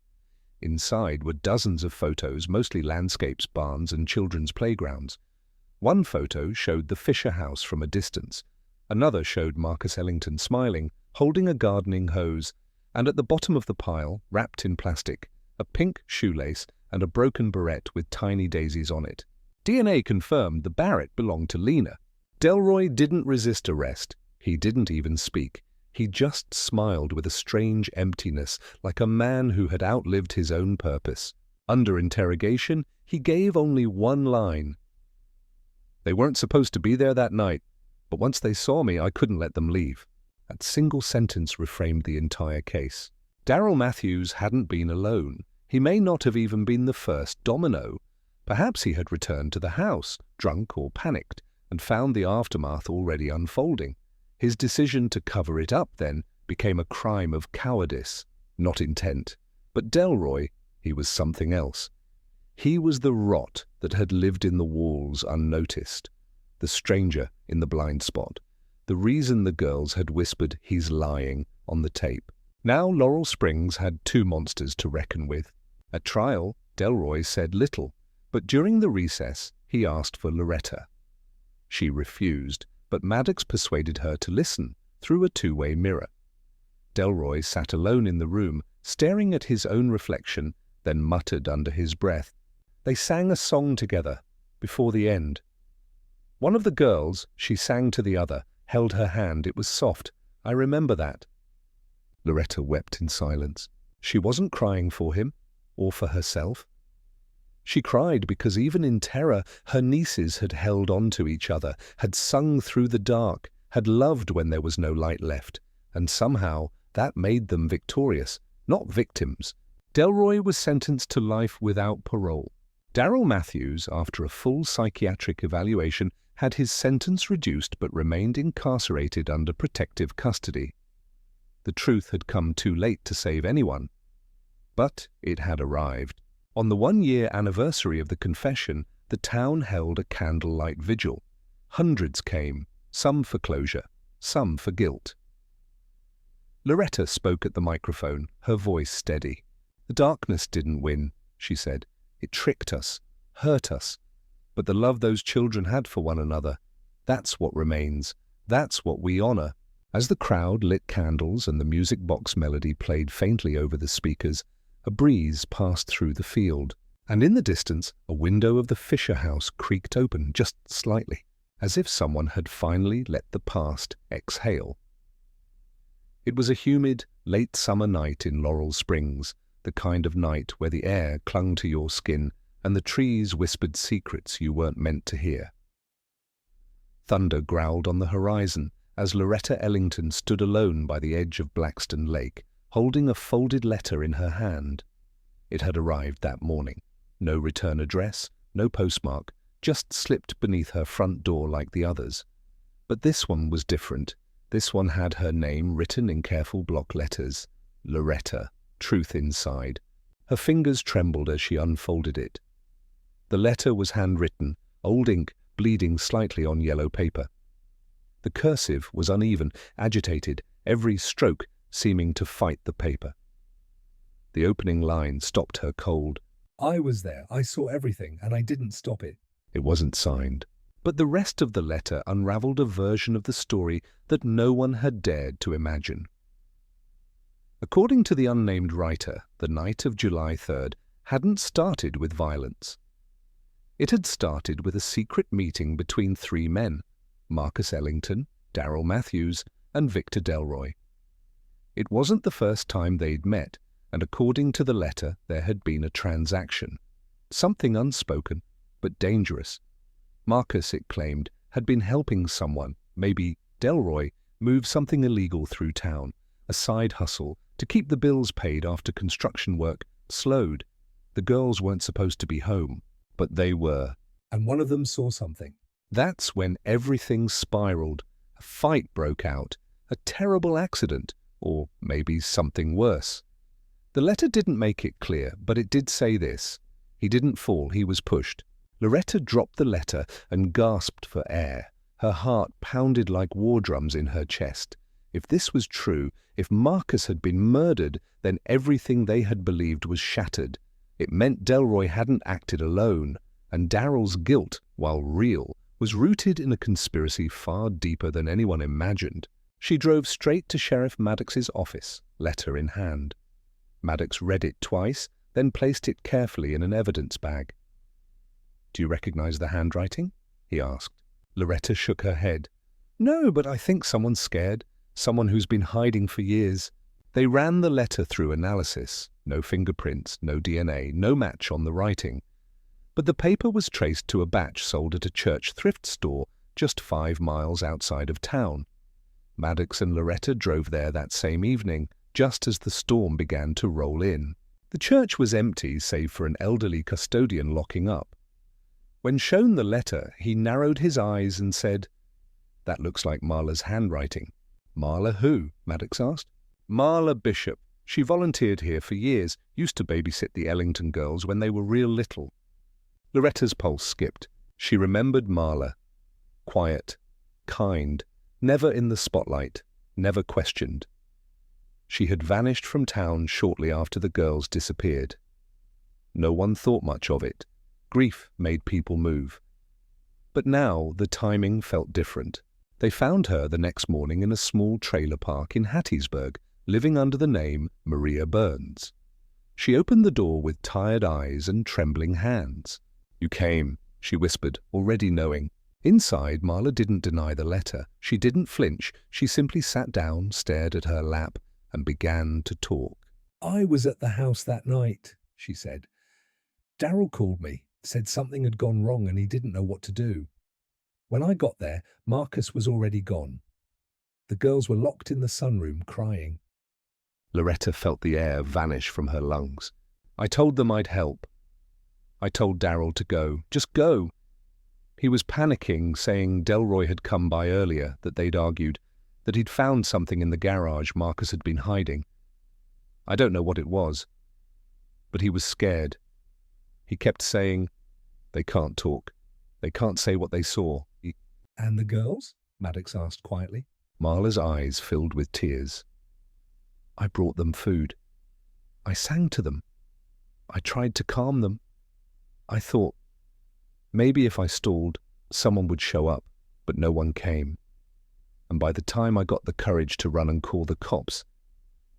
Inside were dozens of photos, mostly landscapes, barns, and children's playgrounds. One photo showed the Fisher house from a distance. Another showed Marcus Ellington smiling, holding a gardening hose, and at the bottom of the pile, wrapped in plastic, a pink shoelace and a broken barrette with tiny daisies on it. DNA confirmed the barrette belonged to Lena. Delroy didn't resist arrest. He didn't even speak. He just smiled with a strange emptiness, like a man who had outlived his own purpose. Under interrogation, he gave only one line. "They weren't supposed to be there that night, but once they saw me, I couldn't let them leave." That single sentence reframed the entire case. Darryl Matthews hadn't been alone. He may not have even been the first domino. Perhaps he had returned to the house, drunk or panicked, and found the aftermath already unfolding. His decision to cover it up, then, became a crime of cowardice, not intent. But Delroy, he was something else. He was the rot that had lived in the walls unnoticed, the stranger in the blind spot, the reason the girls had whispered "he's lying" on the tape. Now Laurel Springs had 2 monsters to reckon with. At trial, Delroy said little, but during the recess, he asked for Loretta. She refused, but Maddox persuaded her to listen through a 2-way mirror. Delroy sat alone in the room, staring at his own reflection, then muttered under his breath. They sang a song together, before the end. One of the girls, she sang to the other, held her hand. It was soft. I remember that. Loretta wept in silence. She wasn't crying for him, or for herself. She cried because even in terror, her nieces had held on to each other, had sung through the dark, had loved when there was no light left, and somehow that made them victorious, not victims. Delroy was sentenced to life without parole. Darryl Matthews, after a full psychiatric evaluation, had his sentence reduced but remained incarcerated under protective custody. The truth had come too late to save anyone, but it had arrived. On the 1-year anniversary of the confession, the town held a candlelight vigil. Hundreds came, some for closure, some for guilt. Loretta spoke at the microphone, her voice steady. "The darkness didn't win," she said. "It tricked us, hurt us. But the love those children had for one another, that's what remains. That's what we honor." As the crowd lit candles and the music box melody played faintly over the speakers, a breeze passed through the field, and in the distance, a window of the Fisher house creaked open just slightly, as if someone had finally let the past exhale. It was a humid, late summer night in Laurel Springs, the kind of night where the air clung to your skin and the trees whispered secrets you weren't meant to hear. Thunder growled on the horizon as Loretta Ellington stood alone by the edge of Blackstone Lake, holding a folded letter in her hand. It had arrived that morning. No return address, no postmark, just slipped beneath her front door like the others. But this one was different. This one had her name written in careful block letters. Loretta, truth inside. Her fingers trembled as she unfolded it. The letter was handwritten, old ink bleeding slightly on yellow paper. The cursive was uneven, agitated, every stroke seeming to fight the paper. The opening line stopped her cold. "I was there. I saw everything, and I didn't stop it." It wasn't signed. But the rest of the letter unraveled a version of the story that no one had dared to imagine. According to the unnamed writer, the night of July 3rd hadn't started with violence. It had started with a secret meeting between three men, Marcus Ellington, Darrell Matthews, and Victor Delroy. It wasn't the first time they'd met, and according to the letter, there had been a transaction. Something unspoken, but dangerous. Marcus, it claimed, had been helping someone, maybe Delroy, move something illegal through town, a side hustle to keep the bills paid after construction work slowed. The girls weren't supposed to be home, but they were. And one of them saw something. That's when everything spiraled. A fight broke out, a terrible accident, or maybe something worse. The letter didn't make it clear, but it did say this. He didn't fall, he was pushed. Loretta dropped the letter and gasped for air. Her heart pounded like war drums in her chest. If this was true, if Marcus had been murdered, then everything they had believed was shattered. It meant Delroy hadn't acted alone, and Darrell's guilt, while real, was rooted in a conspiracy far deeper than anyone imagined. She drove straight to Sheriff Maddox's office, letter in hand. Maddox read it twice, then placed it carefully in an evidence bag. "Do you recognize the handwriting?" he asked. Loretta shook her head. "No, but I think someone's scared, someone who's been hiding for years." They ran the letter through analysis. No fingerprints, no DNA, no match on the writing. But the paper was traced to a batch sold at a church thrift store just 5 miles outside of town. Maddox and Loretta drove there that same evening, just as the storm began to roll in. The church was empty save for an elderly custodian locking up. When shown the letter, he narrowed his eyes and said, "That looks like Marla's handwriting." "Marla who?" Maddox asked. "Marla Bishop. She volunteered here for years, used to babysit the Ellington girls when they were real little." Loretta's pulse skipped. She remembered Marla. Quiet, kind, never in the spotlight, never questioned. She had vanished from town shortly after the girls disappeared. No one thought much of it. Grief made people move. But now the timing felt different. They found her the next morning in a small trailer park in Hattiesburg, living under the name Maria Burns. She opened the door with tired eyes and trembling hands. "You came," she whispered, already knowing. Inside, Marla didn't deny the letter. She didn't flinch. She simply sat down, stared at her lap, and began to talk. "I was at the house that night," she said. "Darrell called me, said something had gone wrong and he didn't know what to do. When I got there, Marcus was already gone. The girls were locked in the sunroom, crying." Loretta felt the air vanish from her lungs. "I told them I'd help. I told Darrell to go. Just go." He was panicking, saying Delroy had come by earlier, that they'd argued, that he'd found something in the garage Marcus had been hiding. I don't know what it was, but he was scared. He kept saying, "They can't talk. They can't say what they saw." "And the girls?" Maddox asked quietly. Marla's eyes filled with tears. "I brought them food. I sang to them. I tried to calm them. I thought, maybe if I stalled, someone would show up, but no one came. And by the time I got the courage to run and call the cops,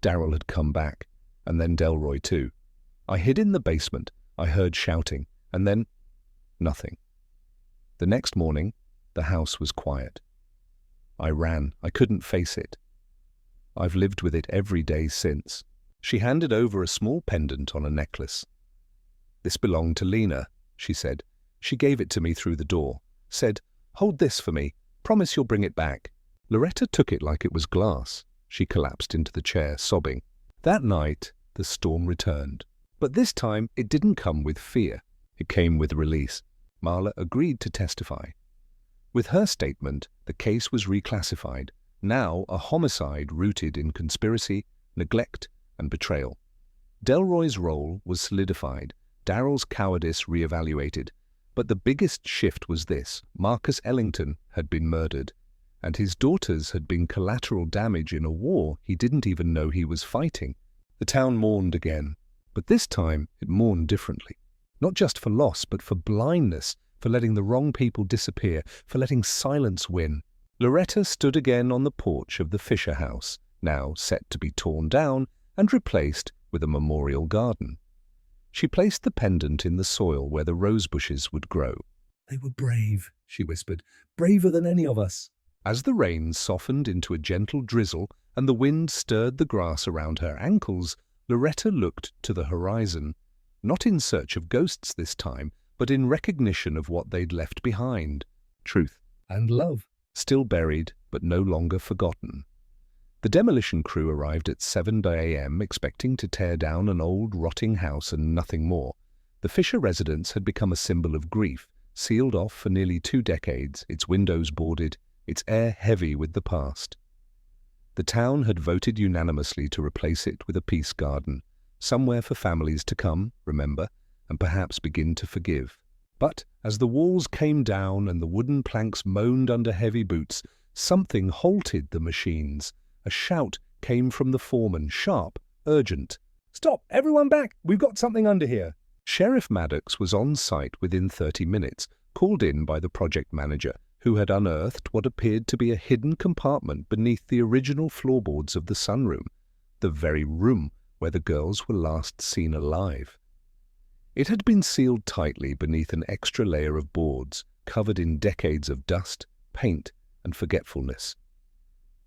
Darrell had come back, and then Delroy too. I hid in the basement. I heard shouting, and then nothing. The next morning, the house was quiet. I ran. I couldn't face it. I've lived with it every day since." She handed over a small pendant on a necklace. "This belonged to Lena," she said. "She gave it to me through the door. Said, 'Hold this for me. Promise you'll bring it back.'" Loretta took it like it was glass. She collapsed into the chair, sobbing. That night, the storm returned. But this time, it didn't come with fear. It came with release. Marla agreed to testify. With her statement, the case was reclassified, now a homicide rooted in conspiracy, neglect, and betrayal. Delroy's role was solidified, Darrell's cowardice reevaluated. But the biggest shift was this: Marcus Ellington had been murdered, and his daughters had been collateral damage in a war he didn't even know he was fighting. The town mourned again, but this time it mourned differently. Not just for loss, but for blindness, for letting the wrong people disappear, for letting silence win. Loretta stood again on the porch of the Fisher house, now set to be torn down, and replaced with a memorial garden. She placed the pendant in the soil where the rose bushes would grow. They were brave, she whispered, braver than any of us. As the rain softened into a gentle drizzle and the wind stirred the grass around her ankles, Loretta looked to the horizon, not in search of ghosts this time, but in recognition of what they'd left behind. Truth. And love. Still buried, but no longer forgotten. The demolition crew arrived at 7 a.m. expecting to tear down an old, rotting house and nothing more. The Fisher residence had become a symbol of grief, sealed off for nearly 2 decades, its windows boarded, its air heavy with the past. The town had voted unanimously to replace it with a peace garden, somewhere for families to come, remember, and perhaps begin to forgive. But as the walls came down and the wooden planks moaned under heavy boots, something halted the machines. A shout came from the foreman, sharp, urgent. "Stop! Everyone back! We've got something under here!" Sheriff Maddox was on site within 30 minutes, called in by the project manager, who had unearthed what appeared to be a hidden compartment beneath the original floorboards of the sunroom, the very room where the girls were last seen alive. It had been sealed tightly beneath an extra layer of boards, covered in decades of dust, paint, and forgetfulness.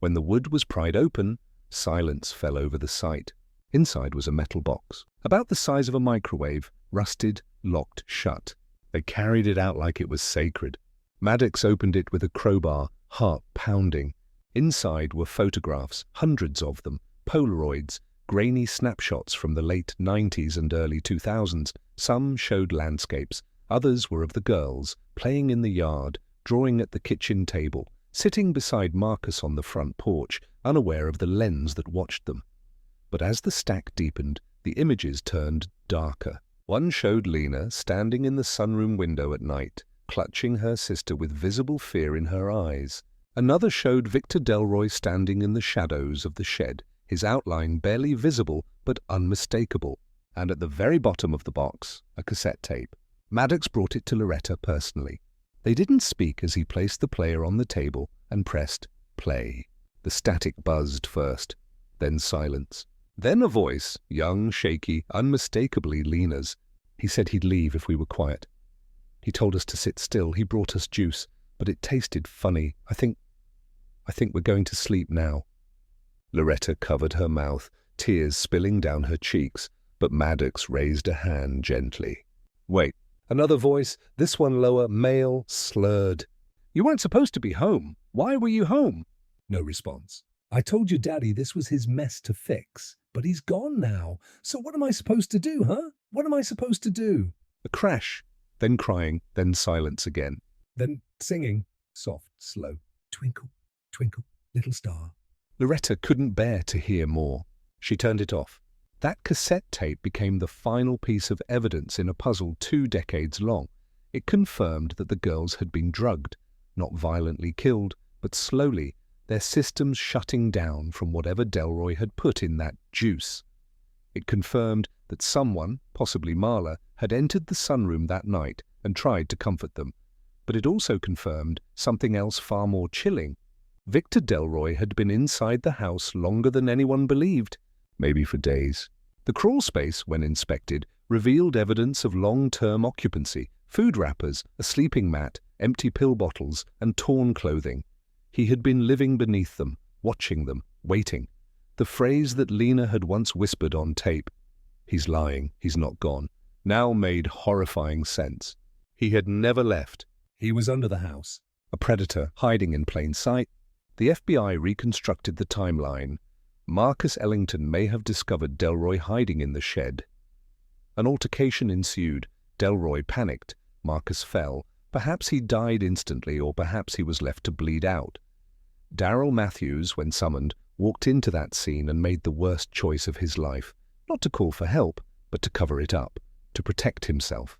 When the wood was pried open, silence fell over the site. Inside was a metal box, about the size of a microwave, rusted, locked shut. They carried it out like it was sacred. Maddox opened it with a crowbar, heart pounding. Inside were photographs, hundreds of them, Polaroids, grainy snapshots from the late 90s and early 2000s. Some showed landscapes, others were of the girls, playing in the yard, drawing at the kitchen table, sitting beside Marcus on the front porch, unaware of the lens that watched them. But as the stack deepened, the images turned darker. One showed Lena standing in the sunroom window at night, clutching her sister with visible fear in her eyes. Another showed Victor Delroy standing in the shadows of the shed, his outline barely visible but unmistakable. And at the very bottom of the box, a cassette tape. Maddox brought it to Loretta personally. They didn't speak as he placed the player on the table and pressed play. The static buzzed first, then silence. Then a voice, young, shaky, unmistakably Lena's. He said he'd leave if we were quiet. He told us to sit still. He brought us juice, but it tasted funny. I think we're going to sleep now. Loretta covered her mouth, tears spilling down her cheeks, but Maddox raised a hand gently. Wait. Another voice, this one lower, male, slurred. You weren't supposed to be home. Why were you home? No response. I told your daddy this was his mess to fix, but he's gone now. So what am I supposed to do, huh? What am I supposed to do? A crash, then crying, then silence again. Then singing, soft, slow. Twinkle, twinkle, little star. Loretta couldn't bear to hear more. She turned it off. That cassette tape became the final piece of evidence in a puzzle 2 decades long. It confirmed that the girls had been drugged, not violently killed, but slowly, their systems shutting down from whatever Delroy had put in that juice. It confirmed that someone, possibly Marla, had entered the sunroom that night and tried to comfort them. But it also confirmed something else far more chilling. Victor Delroy had been inside the house longer than anyone believed, maybe for days. The crawl space, when inspected, revealed evidence of long-term occupancy, food wrappers, a sleeping mat, empty pill bottles, and torn clothing. He had been living beneath them, watching them, waiting. The phrase that Lena had once whispered on tape, "He's lying, he's not gone," now made horrifying sense. He had never left. He was under the house. A predator hiding in plain sight. The FBI reconstructed the timeline. Marcus Ellington may have discovered Delroy hiding in the shed. An altercation ensued. Delroy panicked. Marcus fell. Perhaps he died instantly, or perhaps he was left to bleed out. Darrell Matthews, when summoned, walked into that scene and made the worst choice of his life, not to call for help, but to cover it up, to protect himself.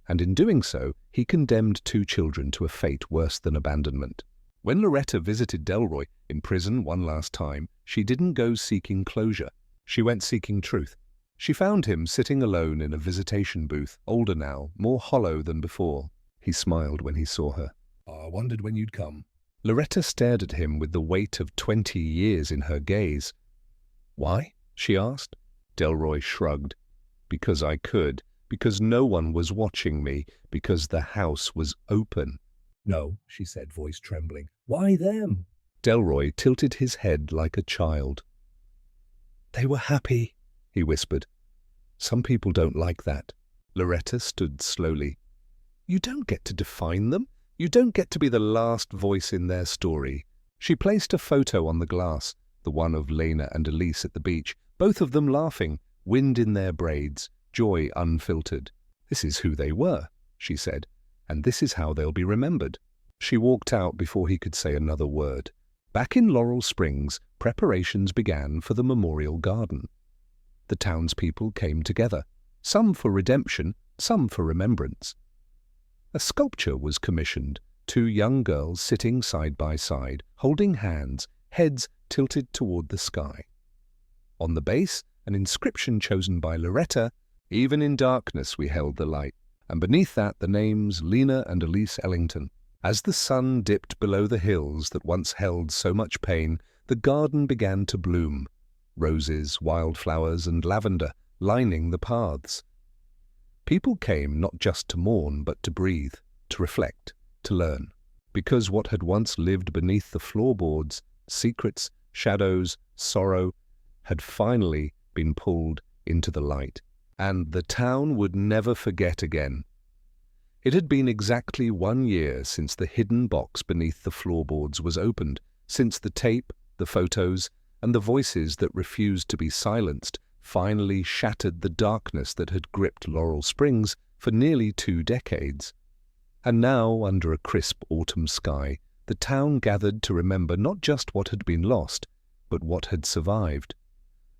And in doing so, he condemned 2 children to a fate worse than abandonment. When Loretta visited Delroy in prison one last time, she didn't go seeking closure. She went seeking truth. She found him sitting alone in a visitation booth, older now, more hollow than before. He smiled when he saw her. I wondered when you'd come. Loretta stared at him with the weight of 20 years in her gaze. Why? she asked. Delroy shrugged. Because I could, because no one was watching me, because the house was open. No, she said, voice trembling. Why them? Delroy tilted his head like a child. They were happy, he whispered. Some people don't like that. Loretta stood slowly. You don't get to define them. You don't get to be the last voice in their story. She placed a photo on the glass, the one of Lena and Elise at the beach, both of them laughing, wind in their braids, joy unfiltered. This is who they were, she said, and this is how they'll be remembered. She walked out before he could say another word. Back in Laurel Springs, preparations began for the memorial garden. The townspeople came together, some for redemption, some for remembrance. A sculpture was commissioned, two young girls sitting side by side, holding hands, heads tilted toward the sky. On the base, an inscription chosen by Loretta, "Even in darkness we held the light," and beneath that the names Lena and Elise Ellington. As the sun dipped below the hills that once held so much pain, the garden began to bloom, roses, wildflowers, and lavender lining the paths. People came not just to mourn, but to breathe, to reflect, to learn, because what had once lived beneath the floorboards, secrets, shadows, sorrow, had finally been pulled into the light, and the town would never forget again. It had been exactly 1 year since the hidden box beneath the floorboards was opened, since the tape, the photos, and the voices that refused to be silenced finally shattered the darkness that had gripped Laurel Springs for nearly 2 decades. And now, under a crisp autumn sky, the town gathered to remember not just what had been lost, but what had survived.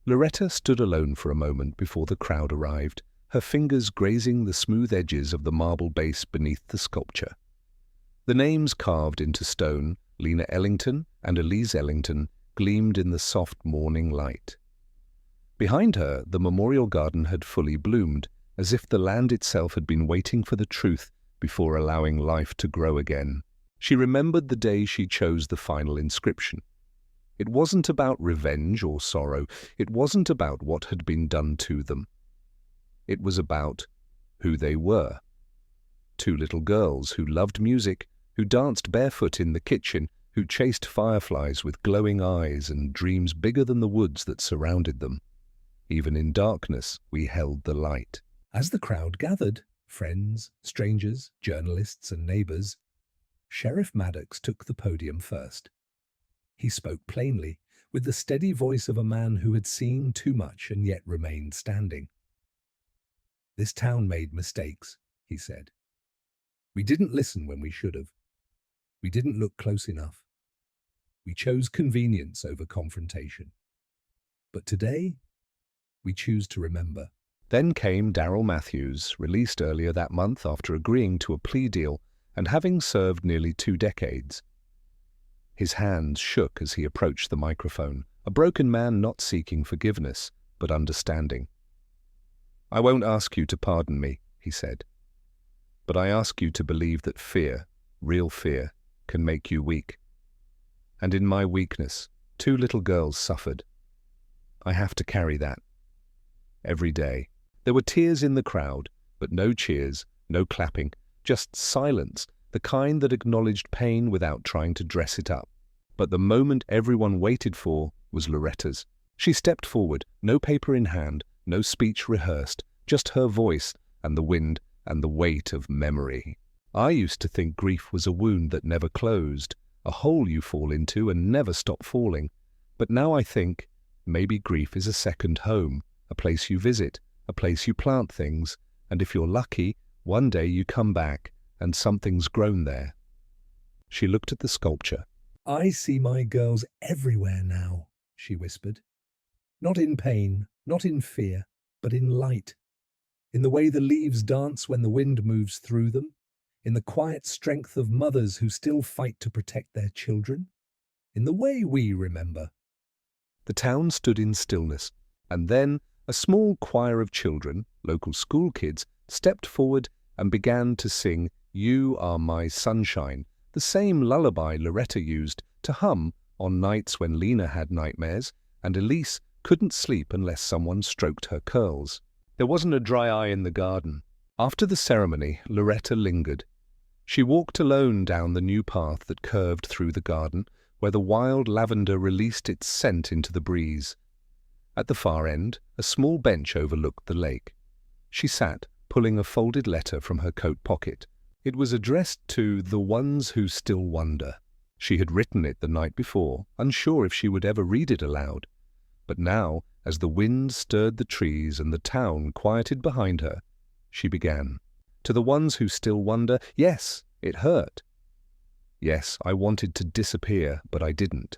Loretta stood alone for a moment before the crowd arrived, her fingers grazing the smooth edges of the marble base beneath the sculpture. The names carved into stone, Lena Ellington and Elise Ellington, gleamed in the soft morning light. Behind her, the memorial garden had fully bloomed, as if the land itself had been waiting for the truth before allowing life to grow again. She remembered the day she chose the final inscription. It wasn't about revenge or sorrow. It wasn't about what had been done to them. It was about who they were. 2 little girls who loved music, who danced barefoot in the kitchen, who chased fireflies with glowing eyes and dreams bigger than the woods that surrounded them. Even in darkness, we held the light. As the crowd gathered, friends, strangers, journalists, and neighbors, Sheriff Maddox took the podium first. He spoke plainly, with the steady voice of a man who had seen too much and yet remained standing. This town made mistakes, he said. We didn't listen when we should have. We didn't look close enough. We chose convenience over confrontation. But today, we choose to remember. Then came Darryl Matthews, released earlier that month after agreeing to a plea deal and having served nearly 2 decades. His hands shook as he approached the microphone, a broken man not seeking forgiveness, but understanding. I won't ask you to pardon me, he said, but I ask you to believe that fear, real fear, can make you weak. And in my weakness, 2 little girls suffered. I have to carry that. Every day. There were tears in the crowd, but no cheers, no clapping, just silence, the kind that acknowledged pain without trying to dress it up. But the moment everyone waited for was Loretta's. She stepped forward, no paper in hand, no speech rehearsed, just her voice and the wind and the weight of memory. I used to think grief was a wound that never closed, a hole you fall into and never stop falling. But now I think maybe grief is a second home, a place you visit, a place you plant things, and if you're lucky, one day you come back and something's grown there. She looked at the sculpture. I see my girls everywhere now, she whispered. Not in pain, not in fear, but in light. In the way the leaves dance when the wind moves through them, in the quiet strength of mothers who still fight to protect their children, in the way we remember. The town stood in stillness, and then a small choir of children, local school kids, stepped forward and began to sing You Are My Sunshine, the same lullaby Loretta used to hum on nights when Lena had nightmares and Elise couldn't sleep unless someone stroked her curls. There wasn't a dry eye in the garden. After the ceremony, Loretta lingered. She walked alone down the new path that curved through the garden, where the wild lavender released its scent into the breeze. At the far end, a small bench overlooked the lake. She sat, pulling a folded letter from her coat pocket. It was addressed to the ones who still wonder. She had written it the night before, unsure if she would ever read it aloud. But now, as the wind stirred the trees and the town quieted behind her, she began. To the ones who still wonder, yes, it hurt. Yes, I wanted to disappear, but I didn't.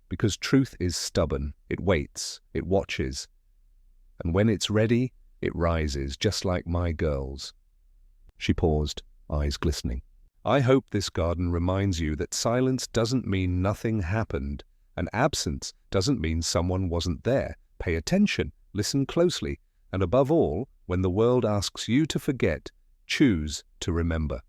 Because truth is stubborn, it waits, it watches. And when it's ready, it rises, just like my girls. She paused, eyes glistening. I hope this garden reminds you that silence doesn't mean nothing happened, and absence doesn't mean someone wasn't there. Pay attention, listen closely, and above all, when the world asks you to forget, choose to remember.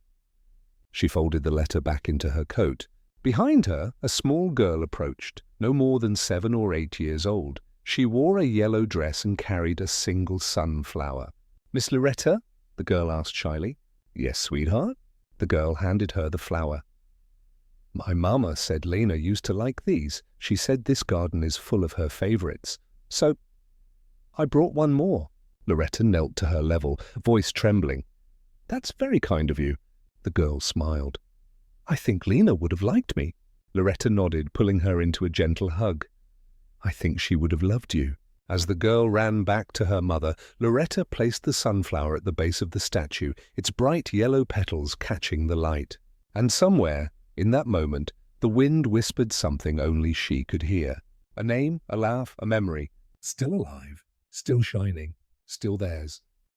She folded the letter back into her coat. Behind her, a small girl approached, no more than 7 or 8 years old. She wore a yellow dress and carried a single sunflower. "Miss Loretta?" the girl asked shyly. "Yes, sweetheart." The girl handed her the flower. "My mama said Lena used to like these. She said this garden is full of her favorites. So I brought one more." Loretta knelt to her level, voice trembling. "That's very kind of you." The girl smiled. "I think Lena would have liked me." Loretta nodded, pulling her into a gentle hug. "I think she would have loved you." As the girl ran back to her mother, Loretta placed the sunflower at the base of the statue, its bright yellow petals catching the light. And somewhere, in that moment, the wind whispered something only she could hear. A name, a laugh, a memory. Still alive, still shining, still theirs.